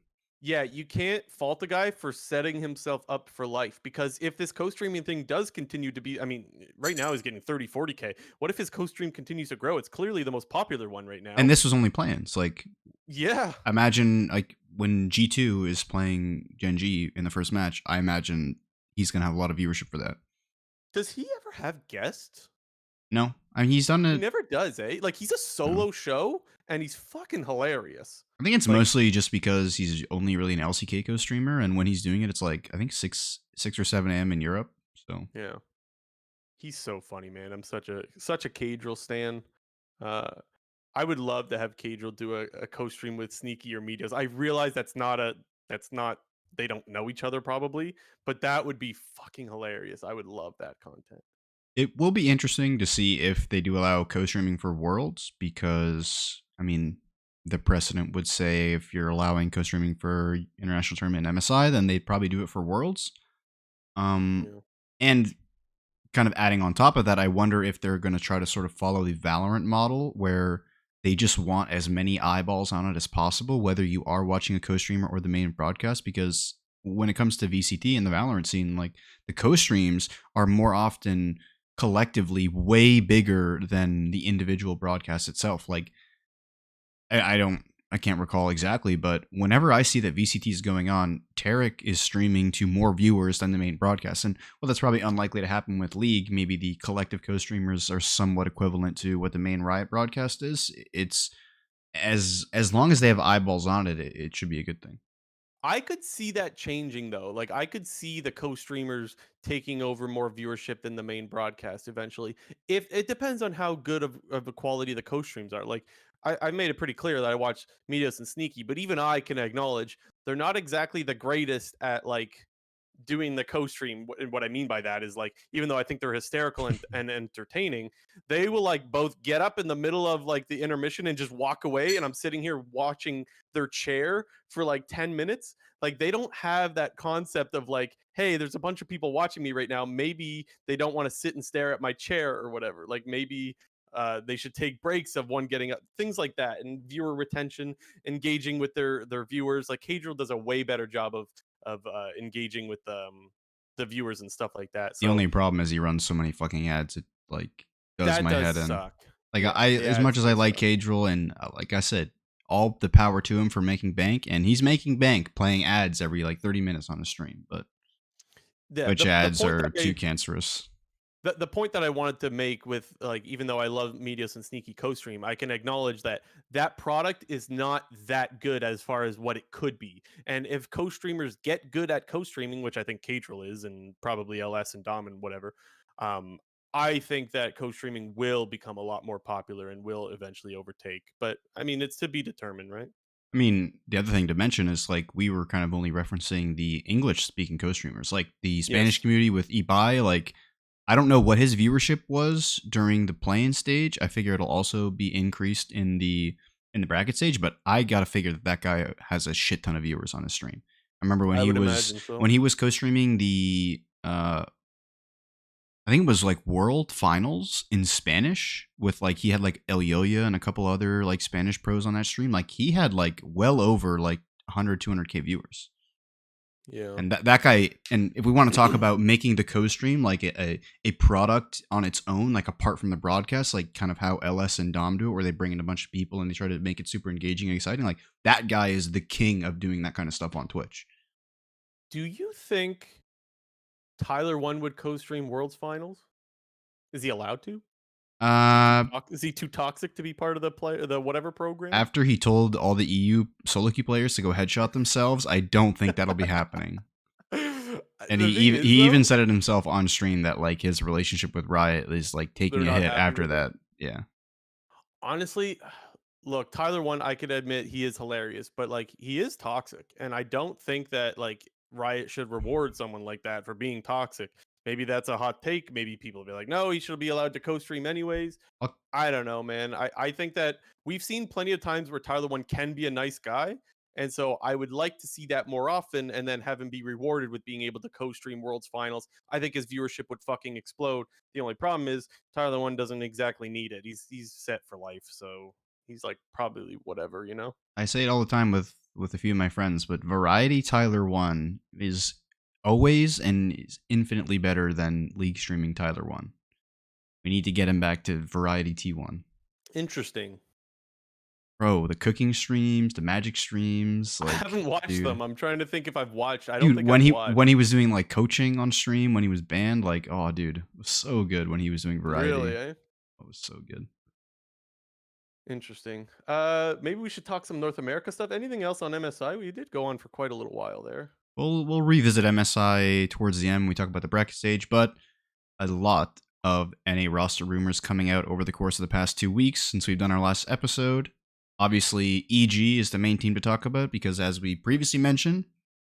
Yeah, you can't fault the guy for setting himself up for life because if this co-streaming thing does continue to be, I mean, right now he's getting 30, 40K. What if his co-stream continues to grow? It's clearly the most popular one right And now. this was only plans. Like, Yeah. imagine like when G2 is playing Gen G in the first match, I imagine he's gonna have a lot of viewership for that. Does he ever have guests? No, I mean he's done He it. never does, eh? Like he's a No. solo show and he's fucking hilarious. I think it's Like, mostly just because he's only really an LCK streamer, and when he's doing it, it's like I think six or 7 a.m. in Europe. So yeah. He's so funny, man. I'm such a Cadril stan. Uh I would love to have Cadril do a co-stream with Sneaky or Medios. I realize that's not they don't know each other probably, but that would be fucking hilarious. I would love that content. it will be interesting to see if they do allow co-streaming for Worlds, because I mean the precedent would say if you're allowing co-streaming for international tournament and MSI, then they'd probably do it for Worlds. Yeah. And kind of adding on top of that, I wonder if they're going to try to sort of follow the Valorant model where they just want as many eyeballs on it as possible, whether you are watching a co-streamer or the main broadcast. Because when it comes to VCT and the Valorant scene, like the co-streams are more often collectively way bigger than the individual broadcast itself. Like I can't recall exactly, but whenever I see that VCT is going on, Tarek is streaming to more viewers than the main broadcast. And well, that's probably unlikely to happen with League. Maybe the collective co-streamers are somewhat equivalent to what the main Riot broadcast is. It's as long as they have eyeballs on it, it should be a good thing. I could see that changing though. Like I could see the co-streamers taking over more viewership than the main broadcast eventually. If it depends on how good of a quality the co-streams are. Like I made it pretty clear that I watch Medios and Sneaky, but even I can acknowledge they're not exactly the greatest at like doing the co-stream. And what I mean by that is like, even though I think they're hysterical and entertaining, they will like both get up in the middle of like the intermission and just walk away, and I'm sitting here watching their chair for like 10 minutes. Like they don't have that concept of like, hey, there's a bunch of people watching me right now, maybe they don't want to sit and stare at my chair or whatever. Like maybe they should take breaks of one getting up, things like that, and viewer retention, engaging with their viewers. Like Cadriel does a way better job of engaging with the viewers and stuff like that. The So only problem is he runs so many fucking ads. It like does that my does head in. suck. Like Yeah, I, the as much ads as I do like suck. Cadriel, and like I said, all the power to him for making bank, and he's making bank playing ads every like 30 minutes on a stream. But Yeah, Twitch the ads point that are too cancerous. the point that I wanted to make with like, even though I love Medios and Sneaky co-stream, I can acknowledge that that product is not that good as far as what it could be. And if co-streamers get good at co-streaming, which I think Catril is, and probably LS and Dom and whatever, um, I think that co-streaming will become a lot more popular and will eventually overtake. But I mean, it's to be determined, right? I mean, the other thing to mention is like we were kind of only referencing the English speaking co-streamers, like the Spanish Yes. community with Ibai. Like I don't know what his viewership was during the playing stage. I figure it'll also be increased in the bracket stage, but I gotta figure that that guy has a shit ton of viewers on his stream. I remember I would imagine so. when he was co-streaming the I think it was like World Finals in Spanish with like he had like El Yoya and a couple other like Spanish pros on that stream. Like he had like well over like 100 200K viewers. Yeah. And that guy, and if we want to talk about making the co-stream like a product on its own, like apart from the broadcast, like kind of how LS and Dom do it, where they bring in a bunch of people and they try to make it super engaging and exciting, like that guy is the king of doing that kind of stuff on Twitch. Do you think Tyler One would co-stream Worlds Finals? Is he allowed to? Uh, Is he too toxic to be part of the whatever program? After he told all the EU solo queue players to go headshot themselves, I don't think that'll be happening. And The thing is he even though, said it himself on stream that like his relationship with Riot is like they're taking a not hit happy after with it. that. Yeah. Honestly, look, Tyler One, I could admit he is hilarious, but like he is toxic, and I don't think that like Riot should reward someone like that for being toxic. Maybe that's a hot take. Maybe people will be like, no, he should be allowed to co-stream anyways. I'll- I don't know, man. I think that we've seen plenty of times where Tyler One can be a nice guy. And so I would like to see that more often and then have him be rewarded with being able to co-stream Worlds Finals. I think his viewership would fucking explode. The only problem is Tyler One doesn't exactly need it. He's set for life, so he's like probably whatever, you know? I say it all the time with a few of my friends, but Variety Tyler 1 is always and is infinitely better than League streaming Tyler 1. We need to get him back to Variety T1. Interesting. Bro, the cooking streams, the magic streams, I like haven't watched dude. them. I'm trying to think if I've watched. I don't Dude, think I've when watched. he was doing like coaching on stream when he was banned, like oh dude, it was so good when he was doing variety. Really, eh? It was so good. Interesting. Maybe we should talk some North America stuff. Anything else on MSI? We did go on for quite a little while there. We'll revisit MSI towards the end when we talk about the bracket stage, but a lot of NA roster rumors coming out over the course of the past 2 weeks since we've done our last episode. Obviously, EG is the main team to talk about because, as we previously mentioned,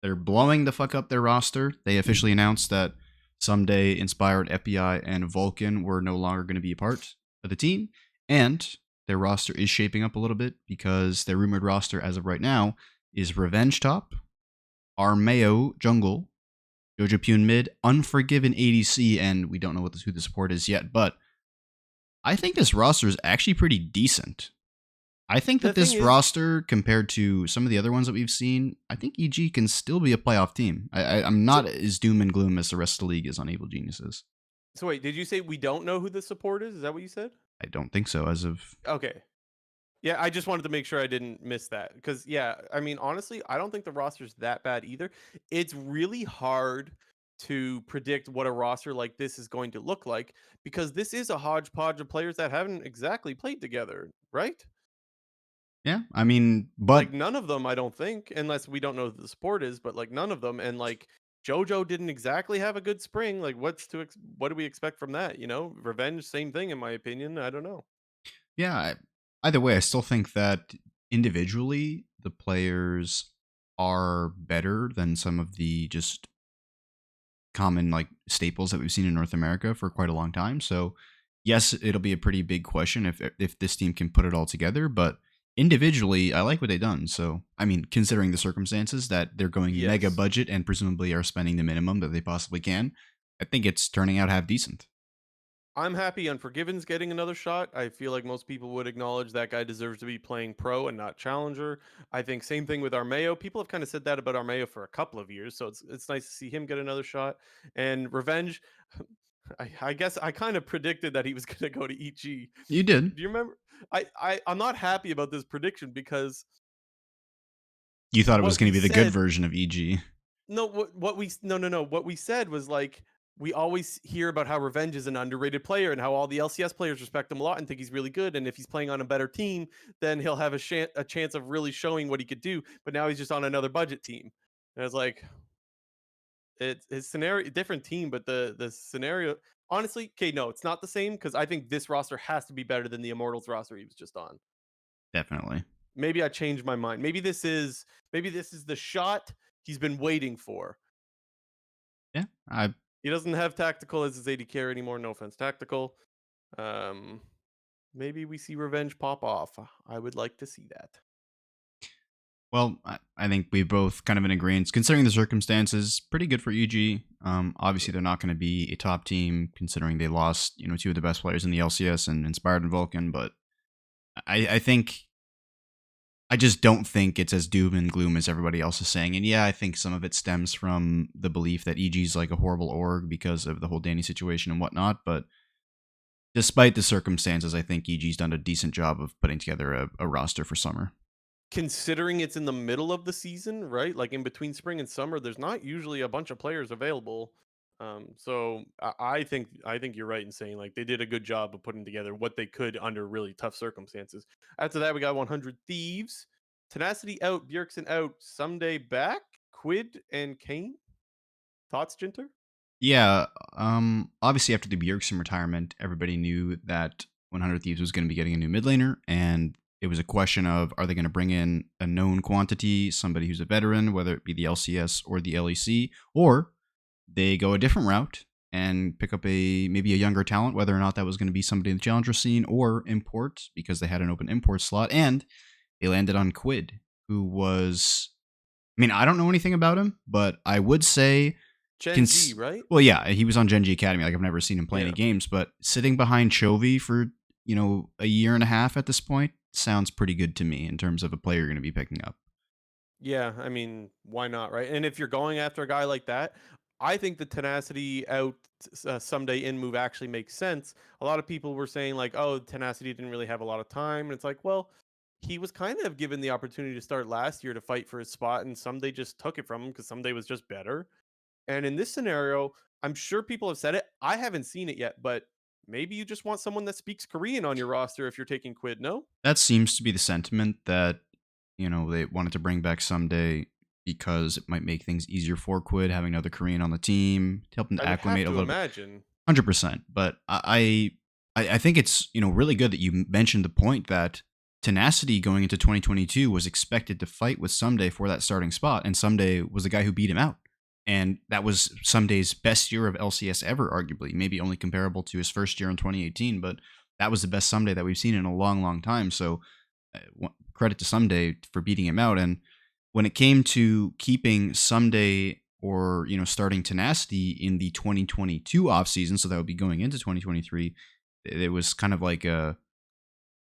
they're blowing the fuck up their roster. They officially announced that Someday, Inspired, FBI, and Vulcan were no longer going to be a part of the team, and their roster is shaping up a little bit because their rumored roster as of right now is Revenge top, Armeo jungle, Jojo Pune mid, Unforgiven ADC, and we don't know who the support is yet, but I think this roster is actually pretty decent. I think The that thing this is, roster, compared to some of the other ones that we've seen, I think EG can still be a playoff team. I'm not so as doom and gloom as the rest of the league is on Evil Geniuses. so wait, did you say we don't know who the support is? Is that what you said? I don't think so as of... Okay. Yeah, I just wanted to make sure I didn't miss that because yeah, I mean honestly, I don't think the roster's that bad either. It's really hard to predict what a roster like this is going to look like because this is a hodgepodge of players that haven't exactly played together, right? Yeah, I mean, but Like none of them, I don't think, unless we don't know who the support is, but like none of them. And like JoJo didn't exactly have a good spring. Like what do we expect from that? You know, Revenge, same thing in my opinion. I don't know. yeah, either way, I still think that individually, the players are better than some of the just common like staples that we've seen in North America for quite a long time. So yes, it'll be a pretty big question if this team can put it all together. But individually, I like what they've done. So I mean, considering the circumstances that they're going mega Yes. budget and presumably are spending the minimum that they possibly can, I think it's turning out half decent. I'm happy Unforgiven's getting another shot. I feel like most people would acknowledge that guy deserves to be playing pro and not challenger. I think same thing with Armeo. People have kind of said that about Armeo for a couple of years, so it's nice to see him get another shot. And Revenge, I guess I kind of predicted that he was going to go to EG. You did. Do you remember? I'm not happy about this prediction because You thought it was what going to we be the good said version of EG. no, what we no no no what we said was like we always hear about how Revenge is an underrated player and how all the LCS players respect him a lot and think he's really good. And if he's playing on a better team, then he'll have a chance of really showing what he could do. But now he's just on another budget team. And it's like it's his scenario, different team, but the scenario. Honestly, okay, no, it's not the same because I think this roster has to be better than the Immortals roster he was just on. Definitely. Maybe I changed my mind. Maybe this is the shot he's been waiting for. Yeah. I He doesn't have tactical as his AD carry anymore. No offense, tactical. Um, maybe we see revenge pop off. I would like to see that. Well, I think we both kind of in agreement. Considering the circumstances, pretty good for EG. Obviously, they're not going to be a top team considering they lost, two of the best players in the LCS and Inspired and Vulcan. But I think I just don't think it's as doom and gloom as everybody else is saying. And yeah, I think some of it stems from the belief that EG's like a horrible org because of the whole Danny situation and whatnot. But despite the circumstances, I think EG's done a decent job of putting together a roster for summer. Considering it's in the middle of the season, right? Like in between spring and summer, there's not usually a bunch of players available. So I think you're right in saying like they did a good job of putting together what they could under really tough circumstances. After that, we got 100 Thieves, Tenacity out, Bjergsen out, Someday back, Quid and Kane. Thoughts, Jinter? Yeah, obviously after the Bjergsen retirement, everybody knew that 100 Thieves was going to be getting a new mid laner, and it was a question of are they going to bring in a known quantity, somebody who's a veteran, whether it be the LCS or the LEC, or they go a different route and pick up maybe a younger talent, whether or not that was going to be somebody in the challenger scene or import because they had an open import slot, and they landed on Quid, who was, I mean, I don't know anything about him, but I would say Gen G, right? well, yeah, he was on Gen G Academy. Like I've never seen him play any Yeah. games, but sitting behind Chovy for a year and a half at this point sounds pretty good to me in terms of a player you're going to be picking up. Yeah, I mean, why not, right? And if you're going after a guy like that, I think the tenacity out someday in move actually makes sense. A lot of people were saying like, "Oh, tenacity didn't really have a lot of time," and it's like, well, he was kind of given the opportunity to start last year to fight for his spot, and someday just took it from him because someday was just better. And in this scenario, I'm sure people have said it. I haven't seen it yet, but maybe you just want someone that speaks Korean on your roster if you're taking Quid. No, That seems to be the sentiment that they wanted to bring back someday because it might make things easier for Quid having another Korean on the team to help them I to would have acclimate a to little bit. imagine. 100%. But I think it's really good that you mentioned the point that Tenacity going into 2022 was expected to fight with Someday for that starting spot, and Someday was the guy who beat him out. And that was Someday's best year of LCS ever, arguably, maybe only comparable to his first year in 2018, but that was the best Someday that we've seen in a long, long time. So credit to Someday for beating him out. And when it came to keeping Someday or starting Tenacity in the 2022 offseason, so that would be going into 2023, it was kind of like a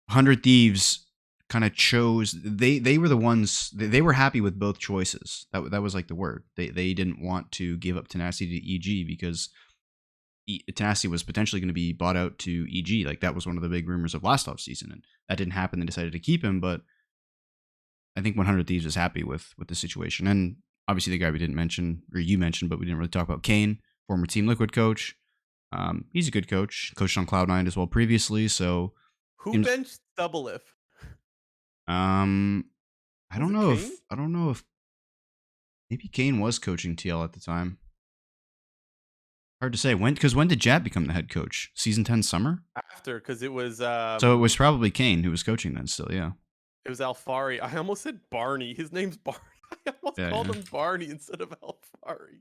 100 Thieves kind of chose they were the ones they were happy with both choices. That was like the word. They didn't want to give up Tenacity to EG because Tenacity was potentially going to be bought out to EG. Like that was one of the big rumors of last offseason, and that didn't happen. They decided to keep him, but I think 100 Thieves is happy with the situation. And obviously the guy we didn't mention, or you mentioned, but we didn't really talk about, Kane, former Team Liquid coach. He's a good coach, coached on Cloud9 as well previously. So Who seems, benched Doublelift? um, Was it Kane? I don't know if maybe Kane was coaching TL at the time. Hard to say when did Jab become the head coach? Season 10 summer. After, because it was So it was probably Kane who was coaching then. Still, yeah, Alfari. I almost said Barney. His name's Barney. I almost yeah, called yeah. him Barney instead of Alfari.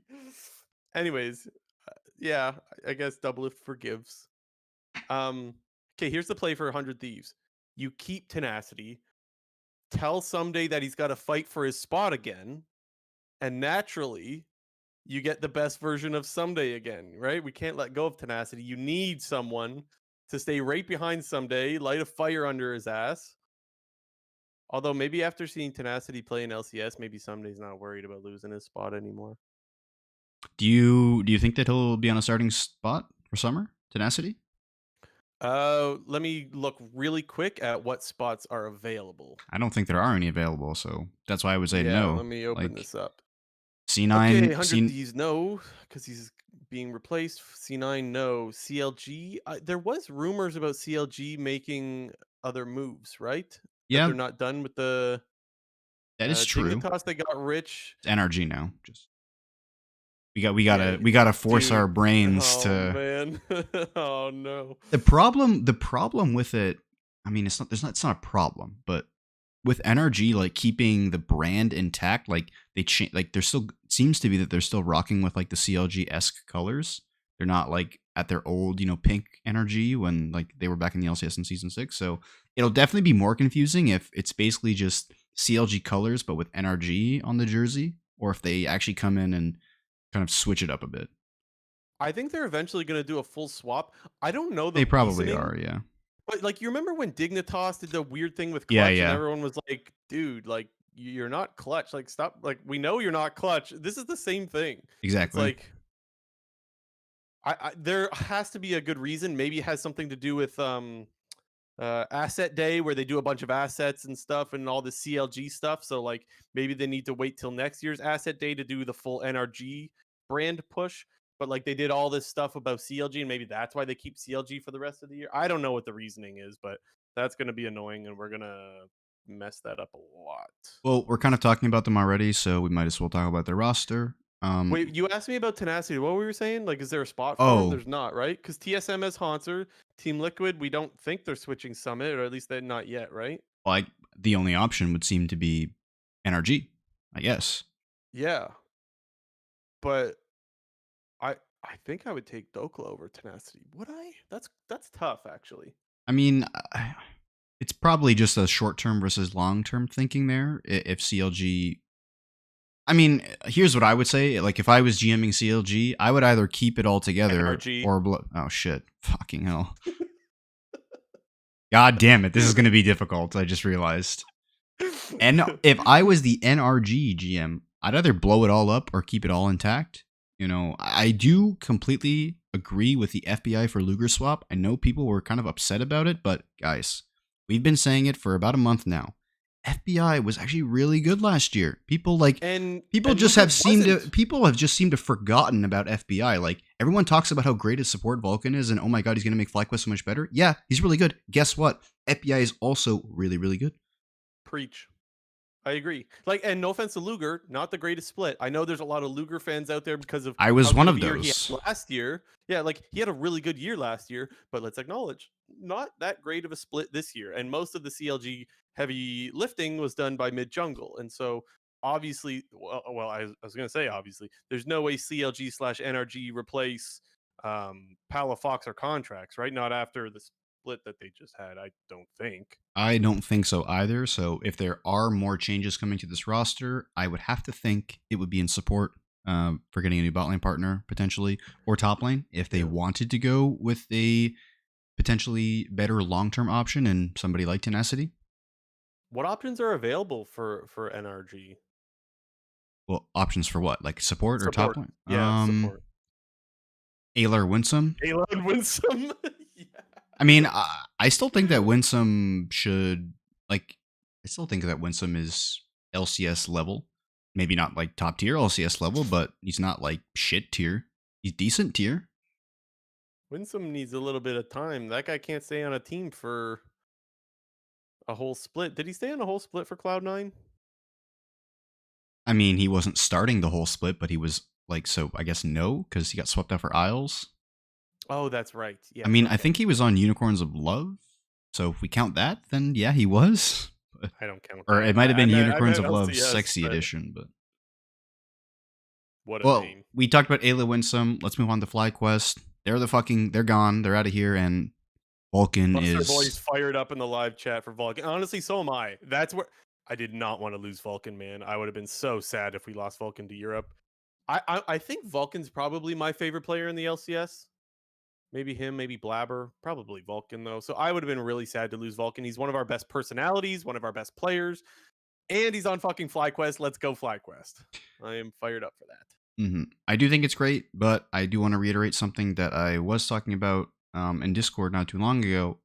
Anyways, yeah, I guess Doublelift forgives. Um, okay, here's the play for 100 Thieves. You keep Tenacity, tell Someday that he's got to fight for his spot again, and naturally, you get the best version of Someday again, right? We can't let go of Tenacity. You need someone to stay right behind Someday, light a fire under his ass. Although maybe after seeing Tenacity play in LCS, maybe Someday's not worried about losing his spot anymore. Do you think that he'll be on a starting spot for summer? Tenacity? Let me look really quick at what spots are available. I don't think there are any available, so that's why I would say Yeah, no. let me open Like this up. Okay, C9, 100 C Thieves, no, because he's being replaced. C9, no. CLG, there was rumors about CLG making other moves, right? That yeah, they're not done with the that is true. Dignitas. They got rich. It's NRG now. Just we Yeah, gotta force our dude. brains Oh to. man. Oh no. The problem with it, I mean, it's not a problem, but with NRG, like keeping the brand intact, like they change, like they're still seems to be that they're still rocking with like the CLG esque colors. They're not like at their old, pink energy when like they were back in the LCS in season 6. So it'll definitely be more confusing if it's basically just CLG colors but with NRG on the jersey, or if they actually come in and kind of switch it up a bit. I think they're eventually going to do a full swap. I don't know the They probably reasoning, are, yeah. but like you remember when Dignitas did the weird thing with Yeah, Clutch and yeah, everyone was like, "Dude, like you're not Clutch. Like stop. Like we know you're not Clutch." This is the same thing. It's exactly. like there has to be a good reason. Maybe it has something to do with asset day where they do a bunch of assets and stuff and all the CLG stuff. So like maybe they need to wait till next year's asset day to do the full NRG brand push. But like they did all this stuff about CLG and maybe that's why they keep CLG for the rest of the year. I don't know what the reasoning is, but that's going to be annoying and we're going to mess that up a lot. Well, we're kind of talking about them already, so we might as well talk about their roster. Wait, you asked me about Tenacity. What were you saying? Like, is there a spot for him? Oh, There's not, right? Because TSM has Haunter, Team Liquid, we don't think they're switching Summit, or at least they're not yet, right? like the only option would seem to be NRG, I guess. Yeah, but I think I would take Dokla over Tenacity. Would I? That's tough, actually. I mean, it's probably just a short term versus long term thinking there. If CLG, I mean, here's what I would say. Like, if I was GMing CLG, I would either keep it all together NRG. or oh shit, fucking hell, god damn it, this is gonna be difficult. I just realized. And if I was the NRG GM, I'd either blow it all up or keep it all intact. I do completely agree with the FBI for Luger swap. I know people were kind of upset about it, but guys, we've been saying it for about a month now. FBI was actually really good last year. and People and just Luger have seemed to wasn't. people have just seemed to forgotten about FBI. Like everyone talks about how great his support Vulcan is and oh my god, he's going to make FlyQuest so much better. Yeah, he's really good. Guess what? FBI is also really really good. Preach. I agree. Like, and no offense to Luger, not the greatest split. I know there's a lot of Luger fans out there because of I how was one good of of a year he had those. last year. Yeah, like he had a really good year last year, but let's acknowledge not that great of a split this year. And most of the CLG heavy lifting was done by mid jungle. And so obviously, I was going to say, obviously, there's no way CLG slash NRG replace Palafox or contracts, right? Not after the split that they just had, I don't think. I don't think so either. So if there are more changes coming to this roster, I would have to think it would be in support for getting a new bot lane partner potentially, or top lane if they Yeah. wanted to go with a potentially better long term option and somebody like Tenacity. What options are available for NRG? Well, options for what? Like support or top Support. lane? Yeah, support. Aylar Winsome. Alon Winsome. Yeah. I mean, I still think that Winsome should like. I still think that Winsome is LCS level. Maybe not like top tier LCS level, but he's not like shit tier. He's decent tier. Winsome needs a little bit of time. That guy can't stay on a team for a whole split. Did he stay on a whole split for Cloud9? I mean, he wasn't starting the whole split, but he was like, so I guess no, because he got swept out for Isles. Oh, that's right. I Yes, mean, I okay. think he was on Unicorns of Love. So if we count that, then yeah, he was. I don't count Or that. it might have been I Unicorns meant of Love LCS, Sexy but Edition, but What a Well, name. we talked about Ayla Winsome. Let's move on to FlyQuest. They're gone. They're out of here. And Vulcan Buster is Boy's fired up in the live chat for Vulcan. Honestly, so am I. That's where I did not want to lose Vulcan, man. I would have been so sad if we lost Vulcan to Europe. I think Vulcan's probably my favorite player in the LCS. Maybe him, maybe Blabber, probably Vulcan though. So I would have been really sad to lose Vulcan. He's one of our best personalities, one of our best players, and he's on fucking FlyQuest. Let's go FlyQuest. I am fired up for that. I do think it's great, but I do want to reiterate something that I was talking about in Discord not too long ago.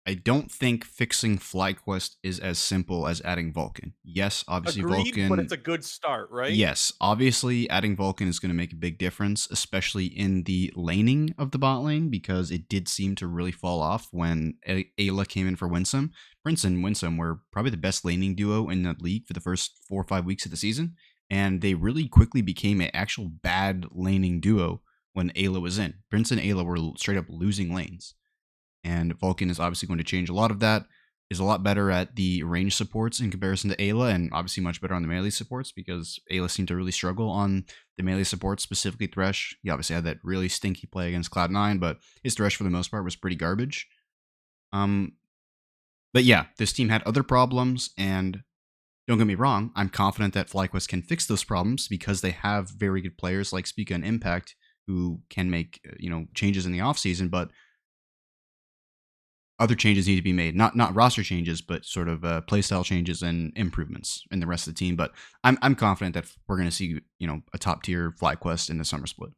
I don't think fixing FlyQuest is as simple as adding Vulcan. Yes, obviously Agreed, but it's Vulcan. a good start, right? Yes, obviously adding Vulcan is going to make a big difference, especially in the laning of the bot lane, because it did seem to really fall off when Ayla came in for Winsome. Prince and Winsome were probably the best laning duo in the league for the first 4 or 5 weeks of the season, and they really quickly became an actual bad laning duo when Ayla was in. Prince and Ayla were straight up losing lanes. And Vulcan is obviously going to change a lot of that. Is a lot better at the range supports in comparison to Ayla, and obviously much better on the melee supports because Ayla seemed to really struggle on the melee supports, specifically Thresh. He obviously had that really stinky play against Cloud9, but his Thresh for the most part was pretty garbage. Um, but yeah, this team had other problems, and don't get me wrong, I'm confident that FlyQuest can fix those problems because they have very good players like Spica and Impact who can make changes in the offseason, but other changes need to be made. Not roster changes, but sort of playstyle changes and improvements in the rest of the team. But I'm confident that we're going to see a top tier FlyQuest in the summer split.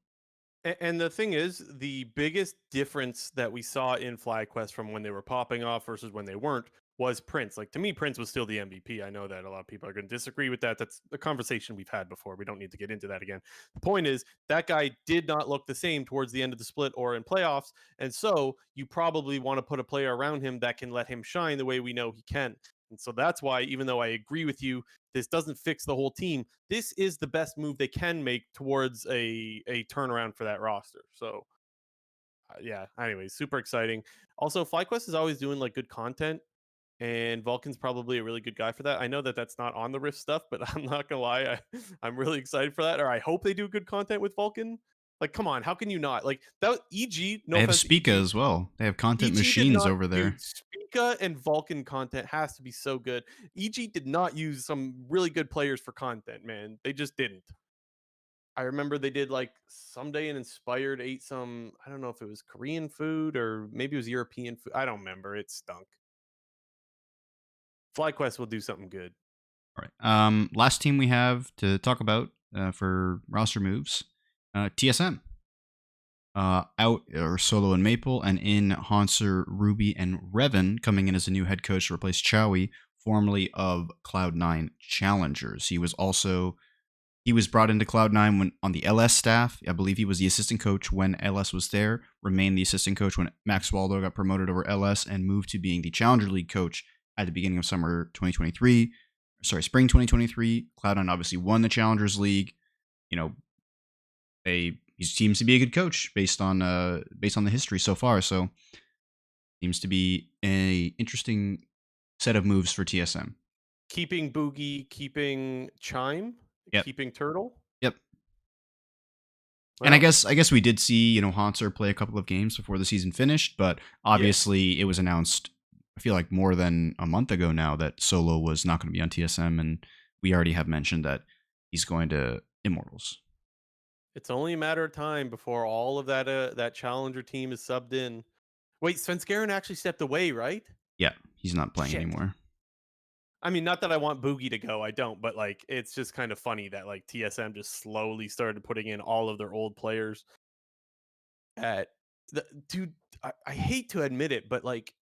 And the thing is, the biggest difference that we saw in FlyQuest from when they were popping off versus when they weren't was Prince. Like to me, Prince was still the MVP. I know that a lot of people are going to disagree with that. That's a conversation we've had before. We don't need to get into that again. The point is, that guy did not look the same towards the end of the split or in playoffs. And so you probably want to put a player around him that can let him shine the way we know he can. And so that's why, even though I agree with you, this doesn't fix the whole team. This is the best move they can make towards a turnaround for that roster. So yeah. Anyways, super exciting. Also, FlyQuest is always doing like good content, and Vulcan's probably a really good guy for that. I know that that's not on the Rift stuff, but I'm not gonna lie, I'm really excited for that. Or I hope they do good content with Vulcan. Like, come on, how can you not? Like that EG, no They have offense to Spica EG, as well. They have content EG did machines not, over there. dude. Spica and Vulcan content has to be so good. EG did not use some really good players for content, man. They just didn't. I remember they did like someday and Inspired ate some, I don't know if it was Korean food or maybe it was European food. I don't remember. It stunk. FlyQuest will do something good. All right. Last team we have to talk about for roster moves, TSM. Out or Solo and Maple, and in Hanser, Ruby, and Revan coming in as a new head coach to replace Chowie, formerly of Cloud9 Challengers. He was brought into Cloud9 when on the LS staff. I believe he was the assistant coach when LS was there, remained the assistant coach when Max Waldo got promoted over LS, and moved to being the Challenger League coach at the beginning of spring 2023. Cloud9 obviously won the Challengers League. You know, he seems to be a good coach based on the history so far. So seems to be a interesting set of moves for TSM. Keeping Boogie, keeping Chime, Yep. keeping Turtle. Yep. Well, And I guess we did see, Hanser play a couple of games before the season finished, but obviously it was announced, I feel like more than a month ago now, that Solo was not going to be on TSM, and we already have mentioned that he's going to Immortals. it's only a matter of time before all of that Challenger team is subbed in. Wait, Svenskeren actually stepped away, right? Yeah, he's not playing Shit. anymore. I mean, not that I want Boogie to go, I don't, but like it's just kind of funny that like TSM just slowly started putting in all of their old players at the dude. I hate to admit it, but like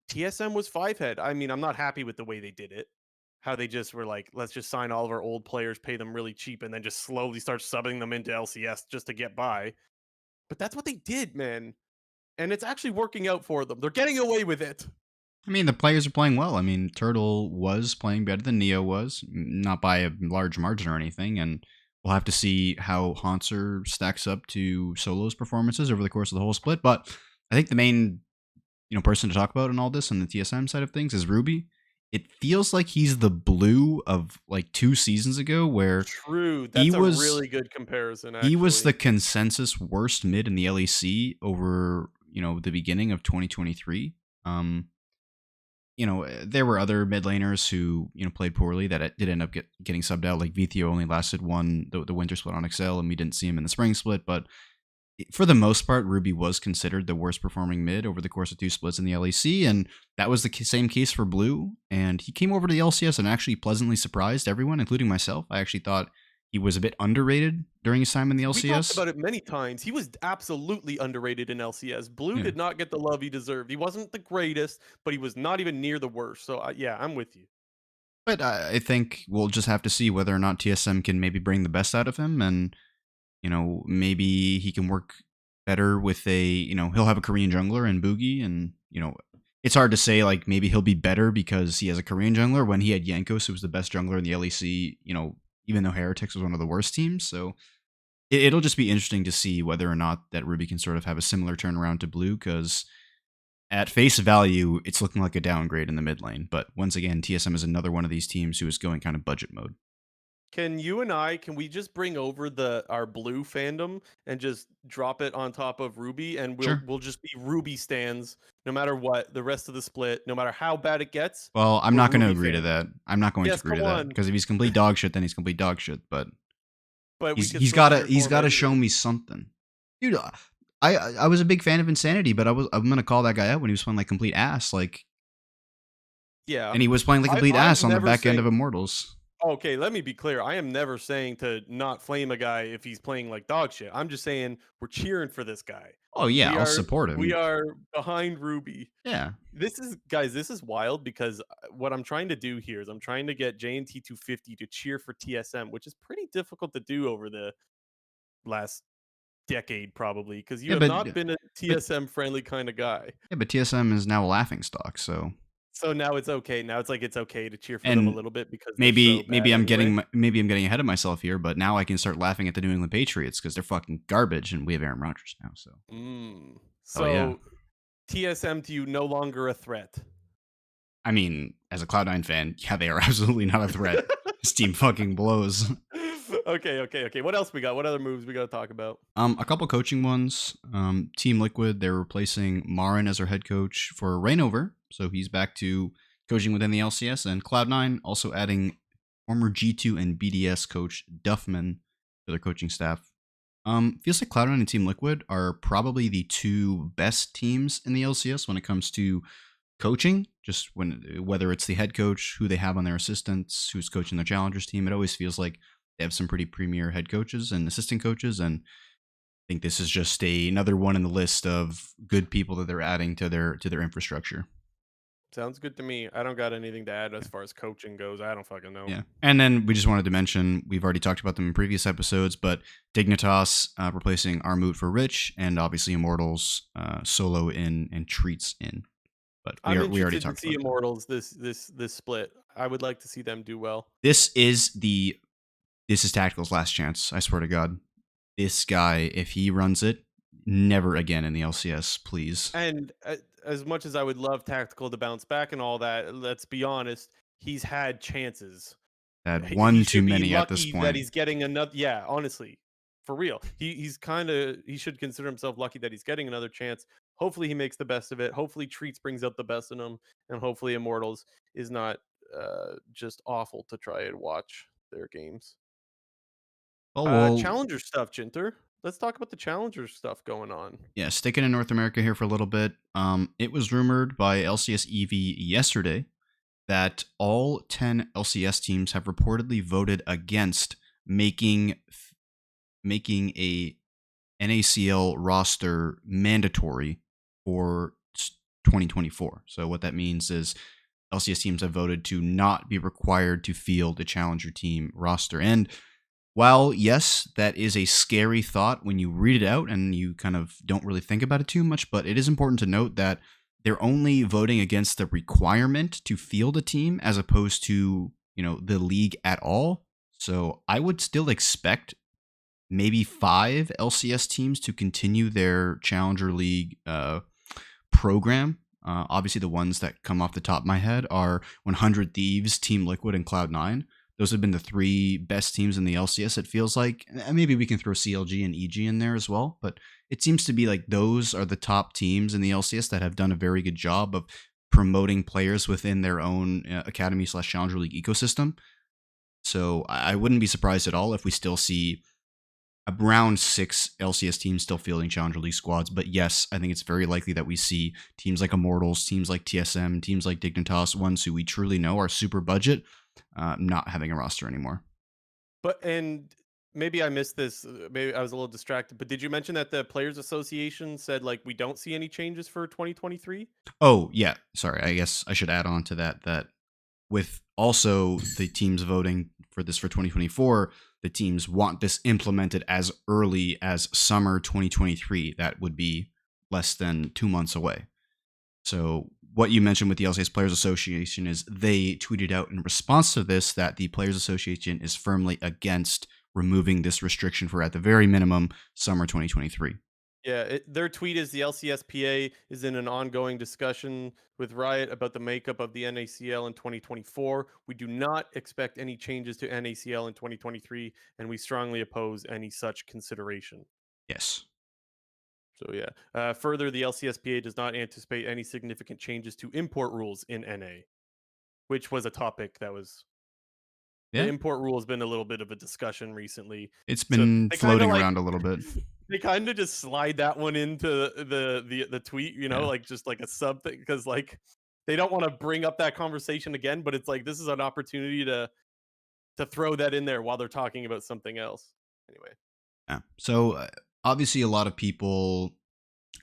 TSM was five head. I mean, I'm not happy with the way they did it. How they just were like, let's just sign all of our old players, pay them really cheap, and then just slowly start subbing them into LCS just to get by. But that's what they did, man. And it's actually working out for them. They're getting away with it. I mean, the players are playing well. I mean, Turtle was playing better than Neo was, not by a large margin or anything, and we'll have to see how Hanser stacks up to Solo's performances over the course of the whole split. But I think the main, person to talk about in all this on the TSM side of things is Ruby. it feels like he's the Blue of like 2 seasons ago, where True. he That's a was really good comparison, he was actually. the consensus worst mid in the LEC over the beginning of 2023. Um, there were other mid laners who played poorly that did end up getting subbed out. Like Vithio only lasted the winter split on Excel, and we didn't see him in the spring split. But for the most part, Ruby was considered the worst performing mid over the course of 2 splits in the LEC, and that was the same case for Blue. And he came over to the LCS and actually pleasantly surprised everyone, including myself. I actually thought he was a bit underrated during his time in the We talked LCS. about it many times. He was absolutely underrated in LCS. Blue Yeah. did not get the love he deserved. He wasn't the greatest, but he was not even near the worst. So, yeah, I'm with you. But I think we'll just have to see whether or not TSM can maybe bring the best out of him, and maybe he can work better with he'll have a Korean jungler and Boogie, and it's hard to say like maybe he'll be better because he has a Korean jungler when he had Yankos, who was the best jungler in the LEC. Even though Heretics was one of the worst teams, so it'll just be interesting to see whether or not that Ruby can sort of have a similar turnaround to Blue, because at face value, it's looking like a downgrade in the mid lane. But once again, TSM is another one of these teams who is going kind of budget mode. Can we just bring over our Blue fandom and just drop it on top of Ruby, and we'll Sure. we'll just be Ruby stans no matter what, the rest of the split, no matter how bad it gets, Well, I'm we're not going to Ruby agree to fans. that. I'm not going to Yes, agree come to that, on. because if he's complete dog shit, then he's complete dog shit. But But we he's could he's still got to cheer he's for him got to show anyway. me something, dude. I was a big fan of Insanity, but I'm gonna call that guy out when he was playing like complete ass, like, Yeah. and he was playing like complete I'm ass on the never back end of saying Immortals. Okay, let me be clear. I am never saying to not flame a guy if he's playing like dog shit. I'm just saying we're cheering for this guy. Oh yeah, We I'll are support we him. are behind Ruby. Yeah, This is wild because what I'm trying to do here is I'm trying to get JNT 250 to cheer for TSM, which is pretty difficult to do over the last decade probably because you yeah, have but not been a but TSM friendly kind of guy. yeah, but TSM is now a laughing stock. So, So now it's okay. Now it's okay to cheer for them a and little bit because they're so maybe bad anyway. maybe I'm getting ahead of myself here, but now I can start laughing at the New England Patriots because they're fucking garbage, and we have Aaron Rodgers now. So, Mm. oh yeah. So TSM to you no longer a threat. I mean, as a Cloud9 fan, yeah, they are absolutely not a threat. This team fucking blows. Okay. What else we got? What other moves we got to talk about? A couple coaching ones. Team Liquid, they're replacing Marin as their head coach for Rainover, so he's back to coaching within the LCS. And Cloud9 also adding former G2 and BDS coach Duffman to their coaching staff. Feels like Cloud9 and Team Liquid are probably the two best teams in the LCS when it comes to coaching. Just whether it's the head coach, who they have on their assistants, who's coaching their challengers team, it always feels like they have some pretty premier head coaches and assistant coaches, and I think this is just another one in the list of good people that they're adding to their infrastructure. Sounds good to me. I don't got anything to add as far as coaching goes. I don't fucking know. Yeah. And then we just wanted to mention, we've already talked about them in previous episodes, but Dignitas replacing Armut for Rich, and obviously Immortals Solo in and Treats in. But we I'm already interested to talked see about that. Immortals this split. I would like to see them do well. This is Tactical's last chance. I swear to God. This guy, if he runs it, never again in the LCS, please. And as much as I would love Tactical to bounce back and all that, let's be honest, he's had chances. Had He one too should be many at this lucky that point. he's getting another. Yeah, honestly, for real, he should consider himself lucky that he's getting another chance. Hopefully, he makes the best of it. Hopefully, Treats brings out the best in him, and hopefully, Immortals is not just awful to try and watch their games. Well, Challenger stuff, Jinter. Let's talk about the Challenger stuff going on. yeah, sticking in North America here for a little bit. It was rumored by LCS EV yesterday that all 10 LCS teams have reportedly voted against making a NACL roster mandatory for 2024. So what that means is LCS teams have voted to not be required to field a challenger team roster. And while, yes, that is a scary thought when you read it out and you kind of don't really think about it too much, but it is important to note that they're only voting against the requirement to field a team as opposed to, the league at all. So I would still expect maybe 5 LCS teams to continue their Challenger League program. Obviously, the ones that come off the top of my head are 100 Thieves, Team Liquid, and Cloud9. Those have been the three best teams in the LCS, it feels like. And maybe we can throw CLG and EG in there as well. But it seems to be like those are the top teams in the LCS that have done a very good job of promoting players within their own academy/challenger league ecosystem. So I wouldn't be surprised at all if we still see around 6 LCS teams still fielding Challenger League squads. But yes, I think it's very likely that we see teams like Immortals, teams like TSM, teams like Dignitas, ones who we truly know are super budget, not having a roster anymore. But and maybe I missed this. Maybe I was a little distracted. But did you mention that the Players Association said like we don't see any changes for 2023? Oh, yeah. Sorry. I guess I should add on to that with also the teams voting for this for 2024, the teams want this implemented as early as summer 2023. That would be less than 2 months away. So what you mentioned with the LCS Players Association is they tweeted out in response to this that the Players Association is firmly against removing this restriction for, at the very minimum, summer 2023. Yeah, their tweet is the LCSPA is in an ongoing discussion with Riot about the makeup of the NACL in 2024. We do not expect any changes to NACL in 2023, and we strongly oppose any such consideration. Yes. So yeah. Further, the LCSPA does not anticipate any significant changes to import rules in NA, which was a topic that was the Yeah. import rule has been a little bit of a discussion recently. It's So been they kind of floating like around a little bit. they kind of just slide that one into the tweet, Yeah. like just like a sub thing because like they don't want to bring up that conversation again, but it's like this is an opportunity to throw that in there while they're talking about something else. Anyway, Yeah. So obviously, a lot of people,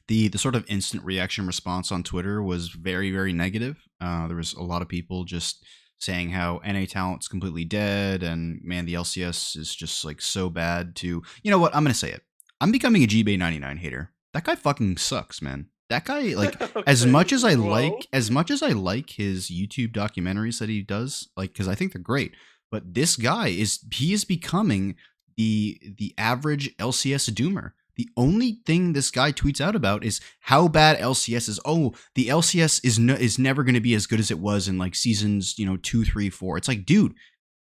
the sort of instant reaction response on Twitter was very, very negative. There was a lot of people just saying how NA talent's completely dead, and man, the LCS is just like so bad. To, you know what, I'm gonna say it. I'm becoming a GBay99 hater. That guy fucking sucks, man. That guy, like, okay, whoa. as much as I like his YouTube documentaries that he does, like, because I think they're great. But this guy he is becoming the average LCS doomer. The only thing this guy tweets out about is how bad LCS is. Oh, the LCS is never going to be as good as it was in like seasons, 2, 3, 4. It's like, dude,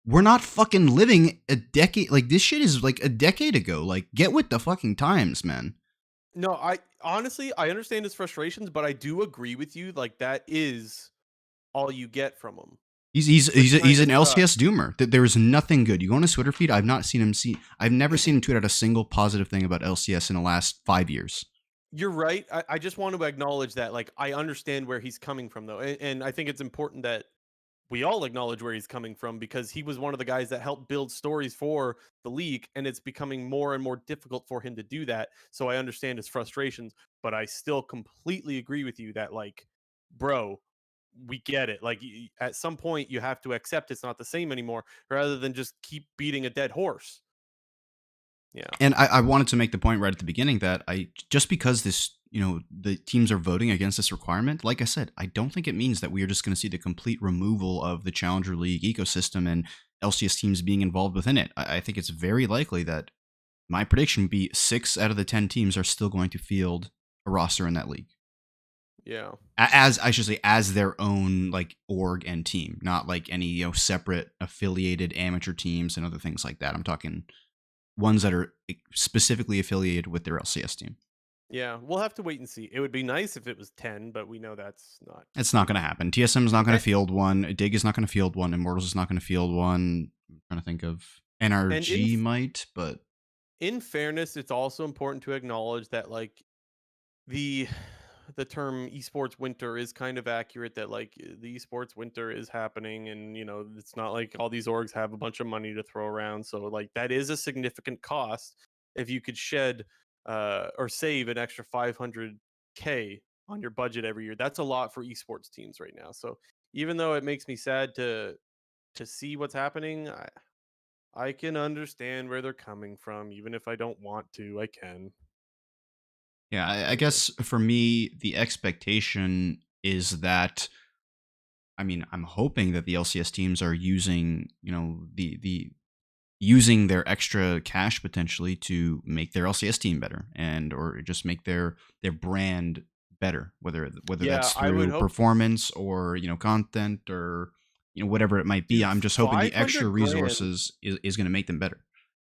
we're not fucking living a decade. Like, this shit is like a decade ago. Like, get with the fucking times, man. No, I honestly I understand his frustrations, but I do agree with you. Like that is all you get from him, He's he's which he's, he's kind an of sucks. LCS doomer. There is nothing good. You go on his Twitter feed. I've never seen him tweet out a single positive thing about LCS in the last 5 years. You're right. I just want to acknowledge that. Like I understand where he's coming from, though, and I think it's important that we all acknowledge where he's coming from because he was one of the guys that helped build stories for the league, and it's becoming more and more difficult for him to do that. So I understand his frustrations, but I still completely agree with you that, like, bro, we get it. Like, at some point, you have to accept it's not the same anymore, rather than just keep beating a dead horse. Yeah, And I wanted to make the point right at the beginning that I just because this, the teams are voting against this requirement, like I said, I don't think it means that we are just going to see the complete removal of the Challenger League ecosystem and LCS teams being involved within it. I think it's very likely that my prediction would be 6 out of the 10 teams are still going to field a roster in that league. yeah. As I should say, as their own like org and team, not like any separate affiliated amateur teams and other things like that. I'm talking ones that are specifically affiliated with their LCS team. Yeah, we'll have to wait and see. It would be nice if it was 10, but we know that's not. It's not going to happen. TSM is not going And, to field one. Dig is not going to field one. Immortals is not going to field one. I'm trying to think of and NRG might, but in fairness, it's also important to acknowledge that like the the term esports winter is kind of accurate, that like the esports winter is happening, and it's not like all these orgs have a bunch of money to throw around, so like that is a significant cost. If you could shed or save an extra 500K on your budget every year, that's a lot for esports teams right now. So even though it makes me sad to see what's happening, I can understand where they're coming from. Even if I don't want to, I can. yeah, I Anyway. guess for me, the expectation is that, I mean, I'm hoping that the LCS teams are using, the using their extra cash potentially to make their LCS team better and or just make their brand better, whether Yeah, that's I would through hope performance or content or whatever it might be. dude, I'm just hoping the extra 500 grand. resources is going to make them better.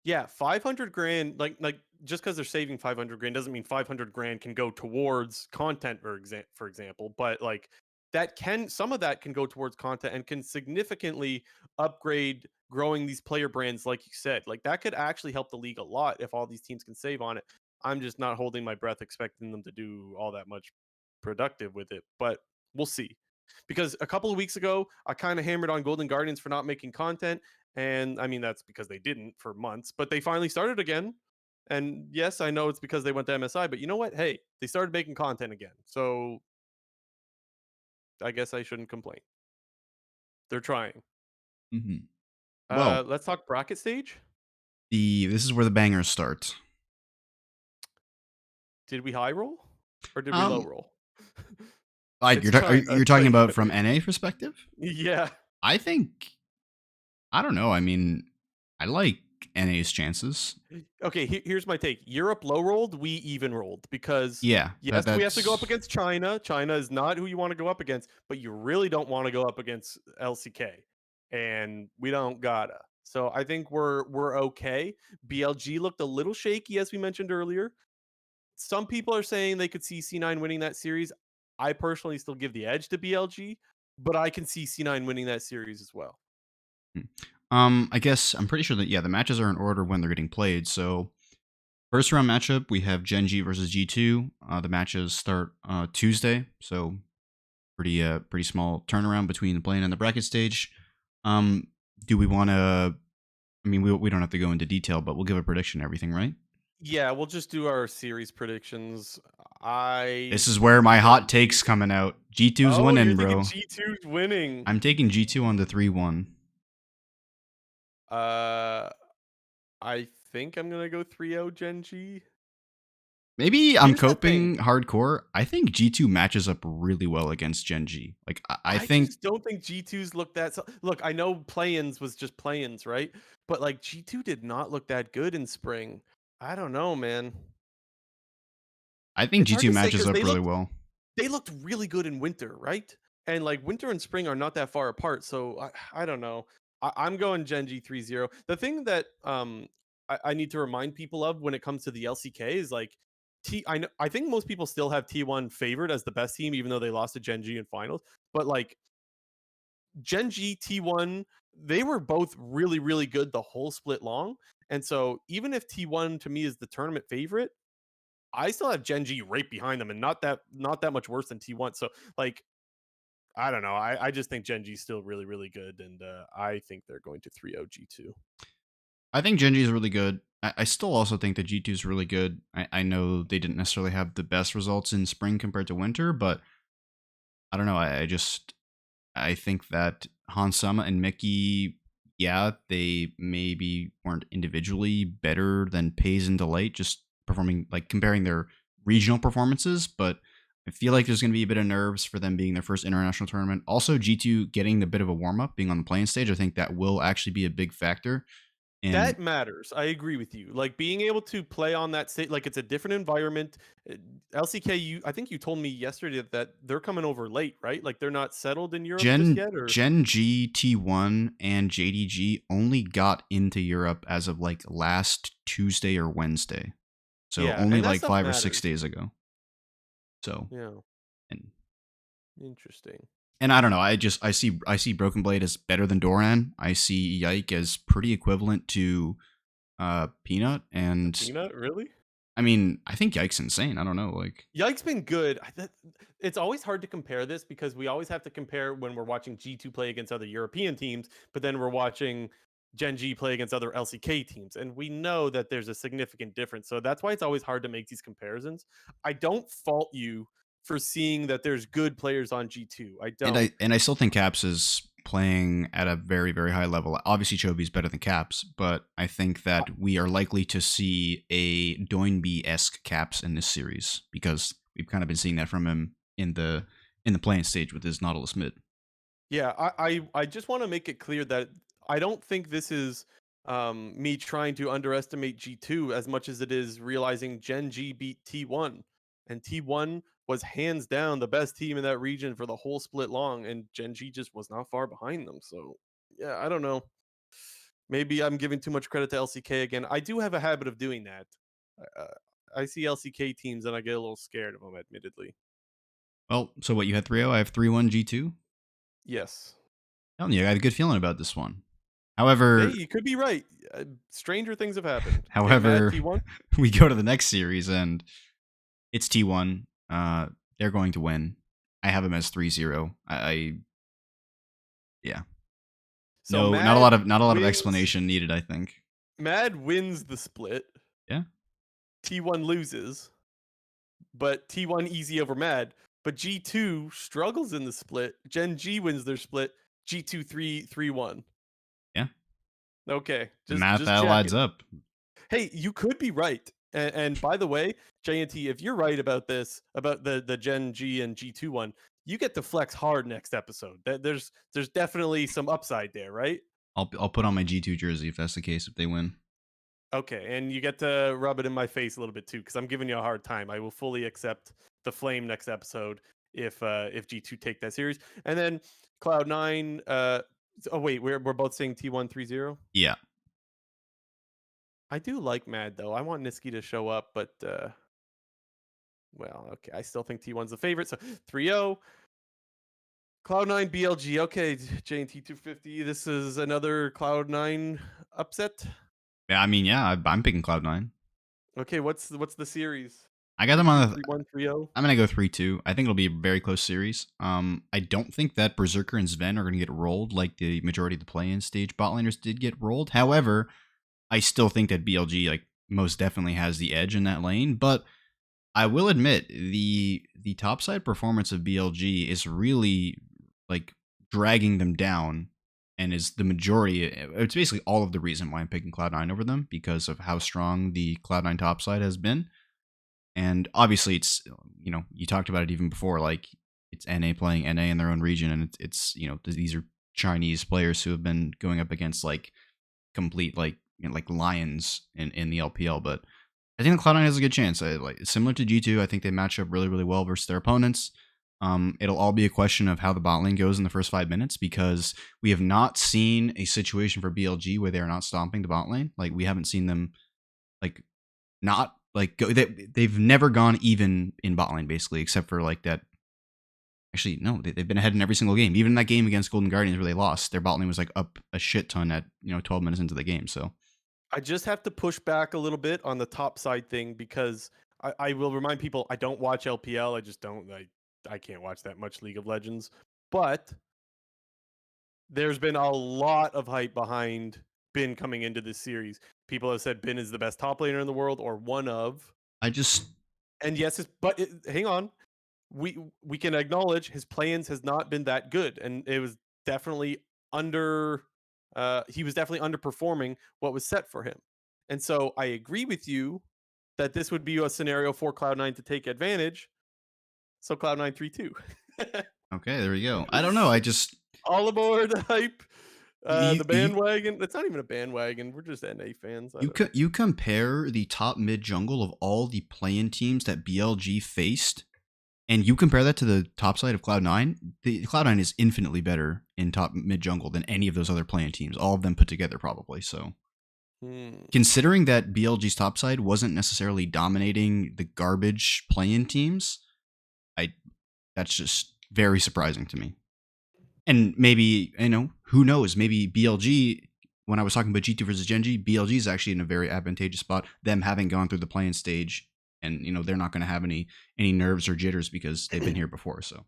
Yeah, 500 grand, like just because they're saving 500 grand doesn't mean 500 grand can go towards content, for example, but like that can, some of that can go towards content and can significantly upgrade growing these player brands, like you said. Like that could actually help the league a lot if all these teams can save on it. I'm just not holding my breath expecting them to do all that much productive with it, but we'll see. Because a couple of weeks ago, I kind of hammered on Golden Guardians for not making content. And I mean, that's because they didn't for months, but they finally started again. And yes, I know it's because they went to MSI, but you know what? Hey, they started making content again. So I guess I shouldn't complain. They're trying. Hmm. Well, Let's talk bracket stage. this is where the bangers start. Did we high roll or did we low Um, roll? like It's you're talking like about from NA perspective. yeah. I think I don't know. I mean, I like NA's chances. Okay, here's my take. Europe low rolled, we even rolled because Yeah, yes, we have to go up that's. against China. China is not who you want to go up against, but you really don't want to go up against LCK, and we don't gotta. So I think we're okay. BLG looked a little shaky, as we mentioned earlier. Some people are saying they could see C9 winning that series. I personally still give the edge to BLG, but I can see C9 winning that series as well. Hmm. I guess I'm pretty sure that the matches are in order when they're getting played. So first round matchup we have Gen G versus G2. The matches start Tuesday, so pretty small turnaround between the play-in and the bracket stage. Um, do we want to? I mean, we don't have to go into detail, but we'll give a prediction and everything, right? Yeah, we'll just do our series predictions. I This is where think my hot Gen G. takes coming out. G2's Oh, you're winning, thinking bro. G2's winning. I'm taking G2 on the 3-1. Uh, I think I'm gonna go 3-0 Gen G. Maybe I'm Here's the thing. coping hardcore. I think G2 matches up really well against Gen G. Like I I think just don't think G2's look that. Look, I know play-ins was just play-ins, right? But like G2 did not look that good in spring. I don't know, man. I think It's hard G2 to say matches because up really well. they looked really good in winter, right? And like winter and spring are not that far apart. So I don't know. I'm going Gen G 3-0. The thing that I need to remind people of when it comes to the LCK is like I think most people still have T1 favored as the best team, even though they lost to Gen G in finals. But like Gen G T1, they were both really, really good the whole split long. And so even if T1 to me is the tournament favorite, I still have Gen G right behind them and not that much worse than T1. So like I don't know. I just think Gen G's still really, really good, and I think they're going to 3-0 G2. I think Gen G is really good. I still also think that G2 is really good. I know they didn't necessarily have the best results in spring compared to winter, but I don't know. I think that Hansama and Mickey, yeah, they maybe weren't individually better than Pays and Delight, just performing like comparing their regional performances, but I feel like there's going to be a bit of nerves for them being their first international tournament. Also, G2 getting a bit of a warm up, being on the playing stage, I think that will actually be a big factor. And That matters. I agree with you. Like being able to play on that state, like it's a different environment. LCK, I think you told me yesterday that they're coming over late, right? Like they're not settled in Europe just yet, or Gen G, T1, and JDG only got into Europe as of like last Tuesday or Wednesday. So yeah, only and that like stuff 5 or 6 matters. days ago. So Yeah, and interesting. and I don't know. I see Broken Blade as better than Doran. I see Yike as pretty equivalent to Peanut, The and peanut, really? I mean I think Yike's insane. I don't know. Like Yike's been good. It's always hard to compare this because we always have to compare when we're watching G2 play against other European teams, but then we're watching Gen G play against other LCK teams. And we know that there's a significant difference. So that's why it's always hard to make these comparisons. I don't fault you for seeing that there's good players on G2. I and don't. I still think Caps is playing at a very very high level. Obviously, Chobi's better than Caps, but I think that we are likely to see a Doinby esque Caps in this series because we've kind of been seeing that from him in the playing stage with his Nautilus mid. Yeah, I just want to make it clear that I don't think this is me trying to underestimate G2 as much as it is realizing Gen G beat T1, and T1 was hands down the best team in that region for the whole split long, and Gen G just was not far behind them. So yeah, I don't know. Maybe I'm giving too much credit to LCK again. I do have a habit of doing that. Uh, I see LCK teams and I get a little scared of them, admittedly. Well, so what, you had 3-0, I have 3-1 G2. Yes. Telling you, I had a good feeling about this one. Hey, However, you could be right. Stranger things have happened. Okay, Mad however, T1. we go to the next series and it's T1. They're going to win. I have them as 3-0. Yeah. So No, not a lot of explanation needed, I think. Mad wins the split. Yeah. T1 loses, but T1 easy over Mad. But G2 struggles in the split. Gen G wins their split. G2 3-1. Yeah. Okay, The just math just all adds checking. up. Hey, you could be right. And by the way, JNT, if you're right about this, about the Gen G and G2 one, you get to flex hard next episode. There's definitely some upside there, right? I'll put on my G2 jersey if that's the case, if they win. Okay, and you get to rub it in my face a little bit too, because I'm giving you a hard time. I will fully accept the flame next episode if G2 take that series. And then Cloud9, oh wait, we're both saying T1 3-0. Yeah. I do like Mad though. I want Niski to show up, but well, okay. I still think T1's the favorite. So 3-0. Cloud9 BLG. Okay, JNT 250. This is another Cloud9 upset. Yeah, I mean, yeah, I'm picking Cloud9. Okay, what's the series? I got them on the 3-1, 3-0. I'm gonna go 3-2. I think it'll be a very close series. I don't think that Berserker and Sven are gonna get rolled like the majority of the play-in stage bot laners did get rolled. However, I still think that BLG like most definitely has the edge in that lane. But I will admit the topside performance of BLG is really like dragging them down, and is the majority. It's basically all of the reason why I'm picking Cloud9 over them, because of how strong the Cloud9 topside has been. And obviously, it's, you talked about it even before, like it's NA playing NA in their own region, and it's these are Chinese players who have been going up against like complete like like lions in the LPL. But I think the Cloud9 has a good chance. Similar to G2, I think they match up really really well versus their opponents. It'll all be a question of how the bot lane goes in the first 5 minutes, because we have not seen a situation for BLG where they are not stomping the bot lane. Like we haven't seen them like not like go. They've never gone even in bot lane basically, except for like that. Actually, no, they've been ahead in every single game. Even in that game against Golden Guardians where they lost, their bot lane was like up a shit ton at 12 minutes into the game. So I just have to push back a little bit on the top side thing, because I will remind people I don't watch LPL. I just don't. I can't watch that much League of Legends. But there's been a lot of hype behind Bin coming into this series. People have said Bin is the best top laner in the world, or one of. I just And yes, hang on. We can acknowledge his plans has not been that good, and it was definitely under. He was definitely underperforming what was set for him, and so I agree with you that this would be a scenario for Cloud9 to take advantage. So Cloud9 3-2. okay. There we go. I don't know. I just All aboard the hype. you The bandwagon. It's not even a bandwagon. We're just NA fans. I you, don't know. you compare the top mid jungle of all the play-in teams that BLG faced, and you compare that to the top side of Cloud9, the Cloud9 is infinitely better in top mid jungle than any of those other playing teams, all of them put together probably. So, considering that BLG's top side wasn't necessarily dominating the garbage play-in teams, that's just very surprising to me. And maybe, who knows, maybe BLG, when I was talking about G2 versus Gen G, BLG is actually in a very advantageous spot, them having gone through the play-in stage, and they're not going to have any nerves or jitters because they've been here before. So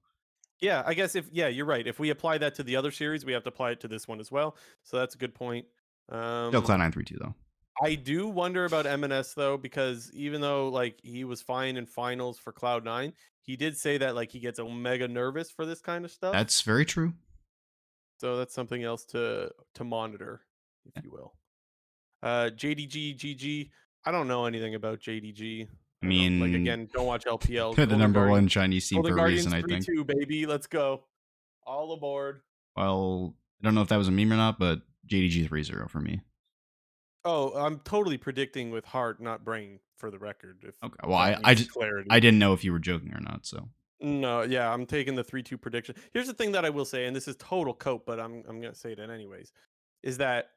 Yeah, I guess you're right. If we apply that to the other series, we have to apply it to this one as well. So that's a good point. still Cloud9 3-2 though. I do wonder about MNS though, because even though like he was fine in finals for Cloud9, he did say that like he gets mega nervous for this kind of stuff. That's very true. So that's something else to monitor, if Yeah. you will. JDG GG. I don't know anything about JDG. I I don't like mean, again. Don't watch LPL. they're the number one Chinese team Golden for a reason, Guardians I think. 3-2 baby. Let's go. All aboard. Well, I don't know if that was a meme or not, but JDG 3-0 for me. Oh, I'm totally predicting with heart, not brain, for the record, Okay. if Well, that I needs just I clarity. didn't know if you were joking or not. So No, yeah, I'm taking the 3-2 prediction. Here's the thing that I will say, and this is total cope, but I'm gonna say it anyways, is that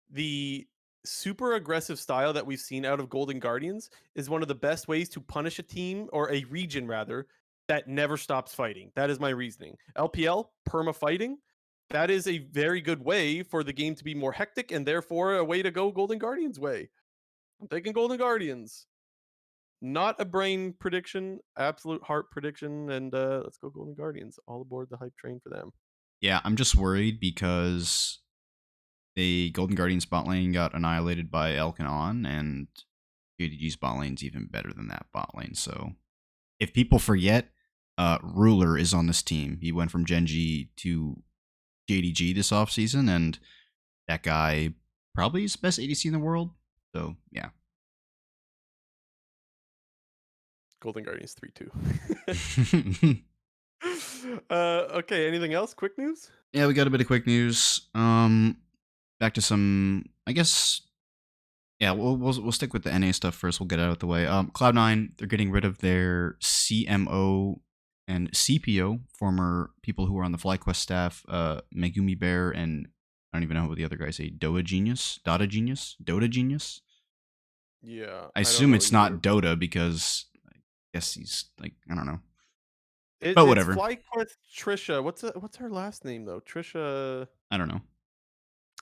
the super aggressive style that we've seen out of Golden Guardians is one of the best ways to punish a team or a region rather that never stops fighting. That is my reasoning. LPL perma fighting. That is a very good way for the game to be more hectic and therefore a way to go Golden Guardians way. I'm taking Golden Guardians. Not a brain prediction, absolute heart prediction, and let's go Golden Guardians. All aboard the hype train for them. yeah, I'm just worried because the Golden Guardian bot lane got annihilated by Elkin and JDG's bot lane's even better than that bot lane. So if people forget, Ruler is on this team. He went from Genji to JDG this offseason, and that guy probably is the best ADC in the world. So yeah. Golden Guardians 3-2. Okay, anything else? Quick news? Yeah, we got a bit of quick news. Back to some, I guess. Yeah, we'll stick with the NA stuff first. We'll get it out of the way. Cloud9, they're getting rid of their CMO and CPO, former people who were on the FlyQuest staff, Megumi Bear, and I don't even know what the other guys say. Dota Genius. Yeah, I I don't assume know it's either. not Dota because I guess he's like I don't know, It, but it's whatever. FlyQuest Trisha. What's her last name though? Trisha. I don't know.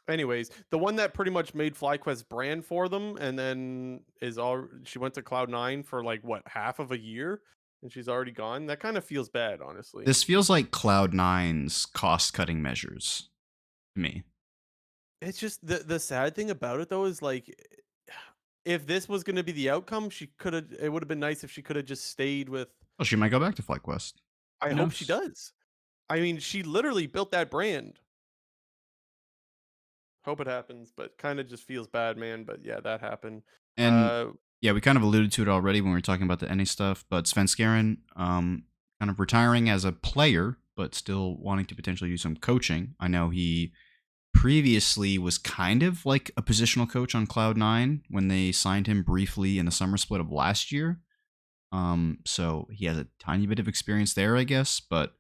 Anyways, the one that pretty much made FlyQuest brand for them, and then is all she went to Cloud9 for like what half of a year, and she's already gone. That kind of feels bad, honestly. This feels like Cloud9's cost cutting measures to me. It's just the sad thing about it though is like if this was going to be the outcome, she could have. It would have been nice if she could have just stayed with. Well, she might go back to FlyQuest. I Who hope she knows? does. I mean, she literally built that brand. Hope it happens, but kind of just feels bad, man. But yeah, that happened. And Uh, yeah, we kind of alluded to it already when we were talking about the NA stuff, but Svenskeren, kind of retiring as a player, but still wanting to potentially do some coaching. I know he previously was kind of like a positional coach on Cloud9 when they signed him briefly in the summer split of last year. So he has a tiny bit of experience there, I guess, but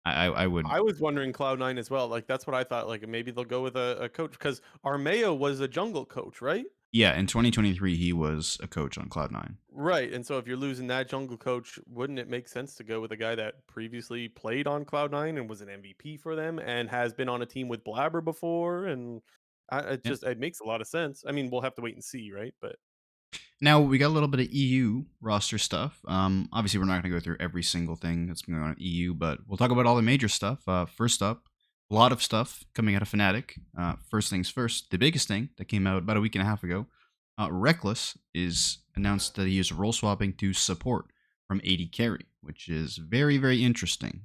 I would I was wondering Cloud9 as well. Like that's what I thought. Like maybe they'll go with a coach because Armeo was a jungle coach, right? yeah, in 2023 he was a coach on Cloud9. Right. And so if you're losing that jungle coach, wouldn't it make sense to go with a guy that previously played on Cloud9 and was an MVP for them and has been on a team with Blabber before? And Yeah. it makes a lot of sense. I mean, we'll have to wait and see, right? But Now we got a little bit of EU roster stuff. Obviously we're not going to go through every single thing that's been going on at EU, but we'll talk about all the major stuff. First up, a lot of stuff coming out of Fnatic. First things first, the biggest thing that came out about a week and a half ago, Rekkles is announced that he is role swapping to support from AD carry, which is very very interesting.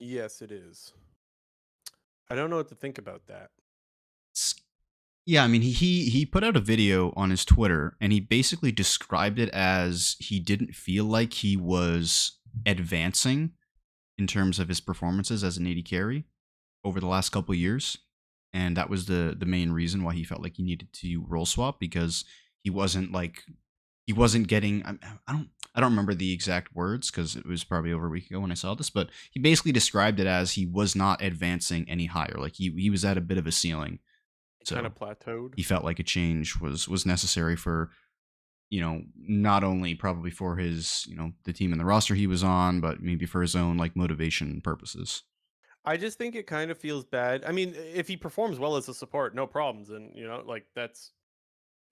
yes, it is. I don't know what to think about that. Yeah, I mean, he put out a video on his Twitter, and he basically described it as he didn't feel like he was advancing in terms of his performances as an AD carry over the last couple of years, and that was the main reason why he felt like he needed to role swap because he wasn't like he wasn't getting. I don't remember the exact words because it was probably over a week ago when I saw this, but he basically described it as he was not advancing any higher. Like he was at a bit of a ceiling. It kind So of plateaued. he felt like a change was necessary for not only probably for his the team and the roster he was on, but maybe for his own like motivation purposes. I just think it kind of feels bad. I mean, if he performs well as a support, no problems. And, like that's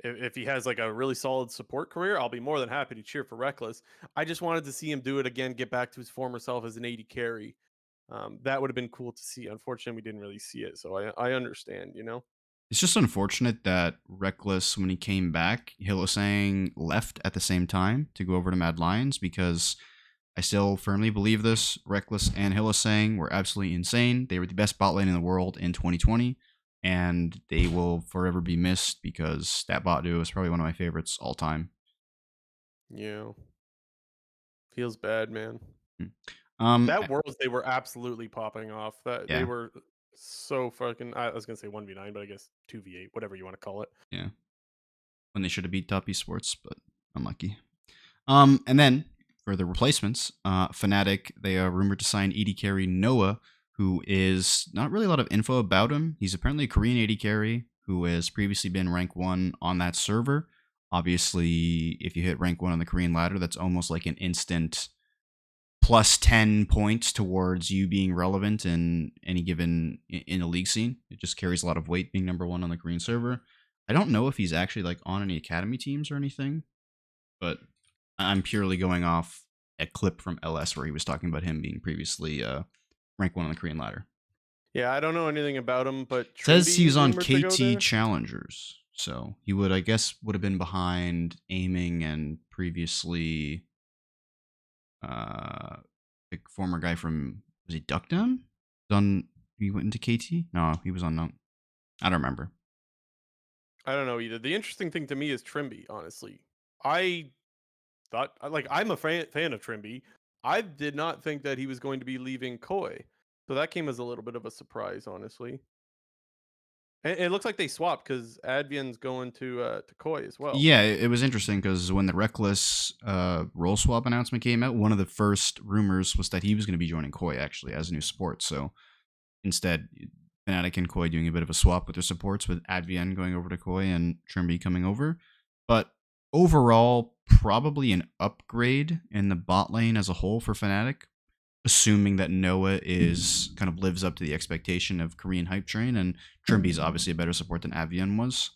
if he has like a really solid support career, I'll be more than happy to cheer for Rekkles. I just wanted to see him do it again, get back to his former self as an 80 carry. That would have been cool to see. Unfortunately, we didn't really see it, so I understand. It's just unfortunate that Reckless, when he came back, Hillesang left at the same time to go over to Mad Lions because I still firmly believe this. Reckless and Hillesang were absolutely insane. They were the best bot lane in the world in 2020, and they will forever be missed because that bot duo is probably one of my favorites all time. Yeah, feels bad, man. Hmm. Um, That Worlds, they were absolutely popping off. That they yeah. were. So fucking. I was gonna say 1v9, but I guess 2v8, whatever you want to call it. Yeah, when they should have beat Top Esports, but unlucky. And then for the replacements, Fnatic, they are rumored to sign AD carry Noah, who is not really a lot of info about him. He's apparently a Korean AD carry who has previously been rank 1 on that server. Obviously, if you hit rank 1 on the Korean ladder, that's almost like an instant plus 10 points towards you being relevant in any given in a league scene. It just carries a lot of weight being number 1 on the Korean server. I don't know if he's actually like on any academy teams or anything, but I'm purely going off a clip from LS where he was talking about him being previously rank 1 on the Korean ladder. Yeah, I don't know anything about him, but It says he Trimby was on rumored to go KT there. Challengers, so he would, I guess, would have been behind aiming and previously the former guy from, was he Duckdown? He went into KT? No, he was on. No, I don't remember. I don't know either. The interesting thing to me is Trimby. Honestly, I thought like I'm a fan of Trimby. I did not think that he was going to be leaving Koi, so that came as a little bit of a surprise, honestly. And it looks like they swapped because Advian's going to Koi as well. Yeah, it was interesting because when the Rekkles role swap announcement came out, one of the first rumors was that he was going to be joining Koi actually as a new support. So instead, Fnatic and Koi doing a bit of a swap with their supports, with Advian going over to Koi and Trimby coming over. But overall, probably an upgrade in the bot lane as a whole for Fnatic, assuming that Noah is kind of lives up to the expectation of Korean hype train, and Trimby's obviously a better support than Advian was.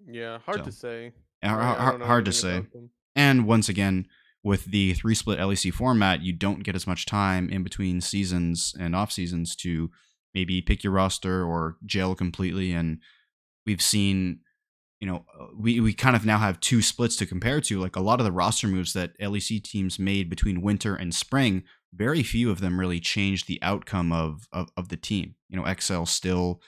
Yeah, hard to So say. I hard, don't know hard to anything say. about them. And once again, with the 3 split LEC format, you don't get as much time in between seasons and off seasons to maybe pick your roster or gel completely. And we've seen, we kind of now have 2 splits to compare to. Like a lot of the roster moves that LEC teams made between winter and spring, very few of them really changed the outcome of the team. XL still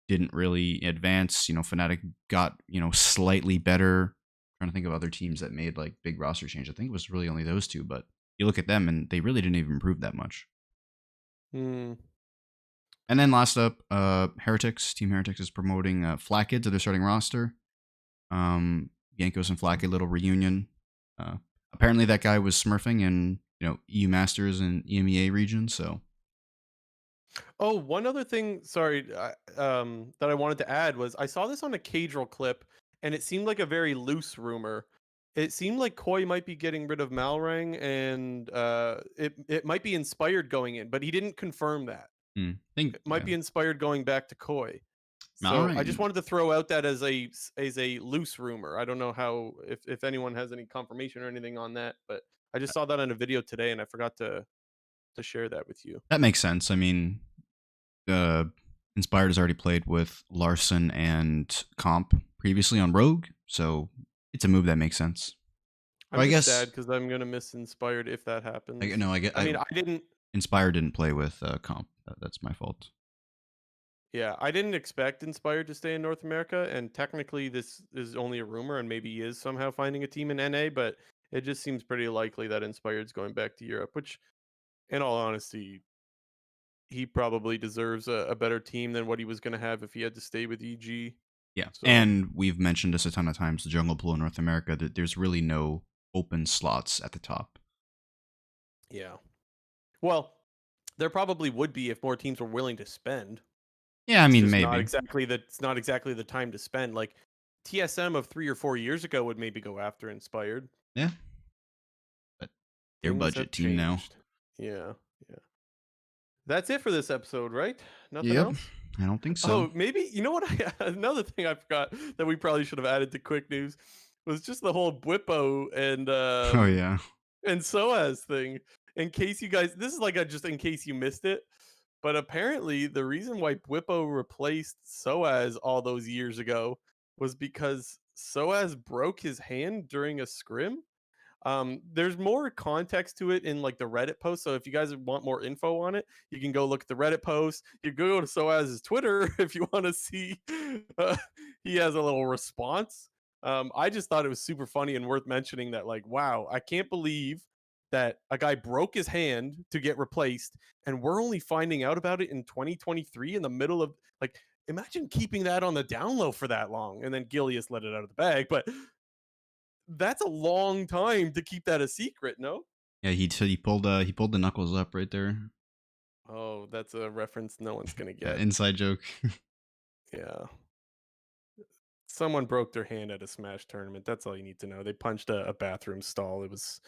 didn't really advance. Fnatic got, slightly better. Trying to think of other teams that made like big roster change. I think it was really only those two, but you look at them and they really didn't even improve that much. Hmm. And then last up, Heretics. Team Heretics is promoting Flackid to their starting roster. Yankos and Flackid little reunion. Uh, Apparently that guy was smurfing in EU Masters and EMEA region. So Oh, one other thing, sorry, that I wanted to add was I saw this on a Cadril clip, and it seemed like a very loose rumor. It seemed like Koi might be getting rid of Malrang, and it might be Inspired going in, but he didn't confirm that. think It might be Inspired going back to Koi. So I just Malrang. wanted to throw out that as a loose rumor. I don't know how if anyone has any confirmation or anything on that, but I just saw that on a video today, and I forgot to share that with you. That makes sense. I mean, uh, Inspired has already played with Larson and Comp previously on Rogue, so it's a move that makes sense. So I'm I just guess sad because I'm gonna miss Inspired if that I happens. no, I get I mean, I didn't. Inspired didn't play with Comp. That's my fault. Yeah, I didn't expect Inspired to stay in North America, and technically, this is only a rumor, and maybe he is somehow finding a team in NA. But it just seems pretty likely that Inspired's going back to Europe. Which, in all honesty, he probably deserves a better team than what he was gonna have if he had to stay with EG. Yeah, So and we've mentioned this a ton of times. The jungle pool in North America, that there's really no open slots at the top. yeah, well, there probably would be if more teams were willing to spend. Yeah, I It's mean just not maybe. exactly the it's not exactly the time to spend. Like TSM of 3 or 4 years ago would maybe go after Inspired. Yeah, but their Things budget have team now. changed. Yeah, yeah. That's it for this episode, right? Nothing Yep, else? I don't think so. Oh, maybe you know what? Another thing I forgot that we probably should have added to quick news was just the whole Bwipo Oh yeah, and SOAS thing. In case you guys, this is like a just in case you missed it, but apparently the reason why Bwipo replaced SOAS all those years ago was because SOAS broke his hand during a scrim. There's more context to it in like the Reddit post. So if you guys want more info on it, you can go look at the Reddit post. You go to Soaz's Twitter if you want to see. Uh, he has a little response. I just thought it was super funny and worth mentioning that, like, wow, I can't believe that a guy broke his hand to get replaced, and we're only finding out about it in 2023 in the middle of like. Imagine keeping that on the down low for that long, and then Gilius let it out of the bag. But that's a long time to keep that a secret, no? Yeah, he said he pulled the knuckles up right there. Oh, that's a reference no one's gonna Yeah, get. inside joke. Yeah. Someone broke their hand at a Smash tournament. That's all you need to know. They punched a bathroom stall. It was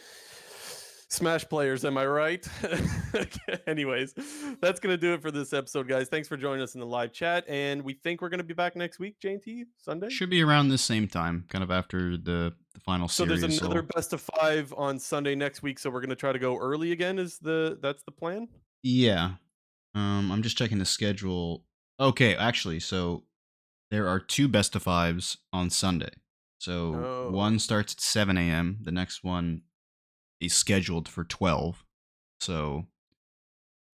Smash players, am I right? Anyways, that's going to do it for this episode, guys. Thanks for joining us in the live chat. And we think we're going to be back next week, JT, Sunday. Should be around the same time, kind of after the final So there's series. another So best of 5 on Sunday next week. So we're going to try to go early again. That's the plan? yeah, I'm just checking the schedule. Okay, actually, so there are two best of fives on Sunday. So Oh. one starts at 7 a.m. The next one is scheduled for 12. So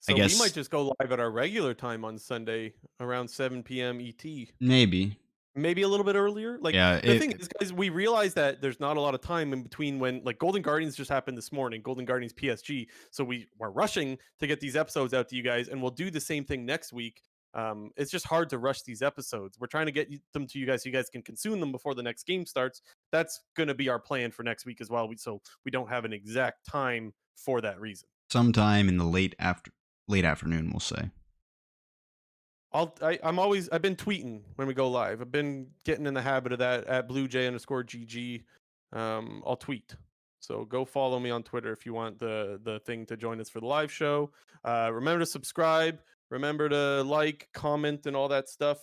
I So we might guess just go live at our regular time on Sunday around 7 p.m. ET. maybe. Maybe a little bit earlier. Like Yeah, the thing is, guys, we realize that there's not a lot of time in between when like Golden Guardians just happened this morning, Golden Guardians PSG. So we're rushing to get these episodes out to you guys, and we'll do the same thing next week. It's just hard to rush these episodes. We're trying to get them to you guys so you guys can consume them before the next game starts. That's going to be our plan for next week as well. So we don't have an exact time for that reason. sometime in the late afternoon, we'll say. I've been tweeting when we go live. I've been getting in the habit of that at BlueJ_GG. I'll tweet. So go follow me on Twitter if you want the thing to join us for the live show. Remember to subscribe. Remember to like, comment, and all that stuff.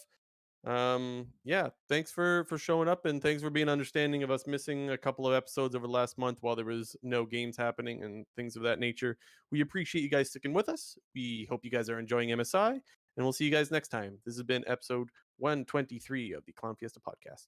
Yeah, thanks for showing up, and thanks for being understanding of us missing a couple of episodes over the last month while there was no games happening and things of that nature. We appreciate you guys sticking with us. We hope you guys are enjoying MSI, and we'll see you guys next time. This has been episode 123 of the Clown Fiesta podcast.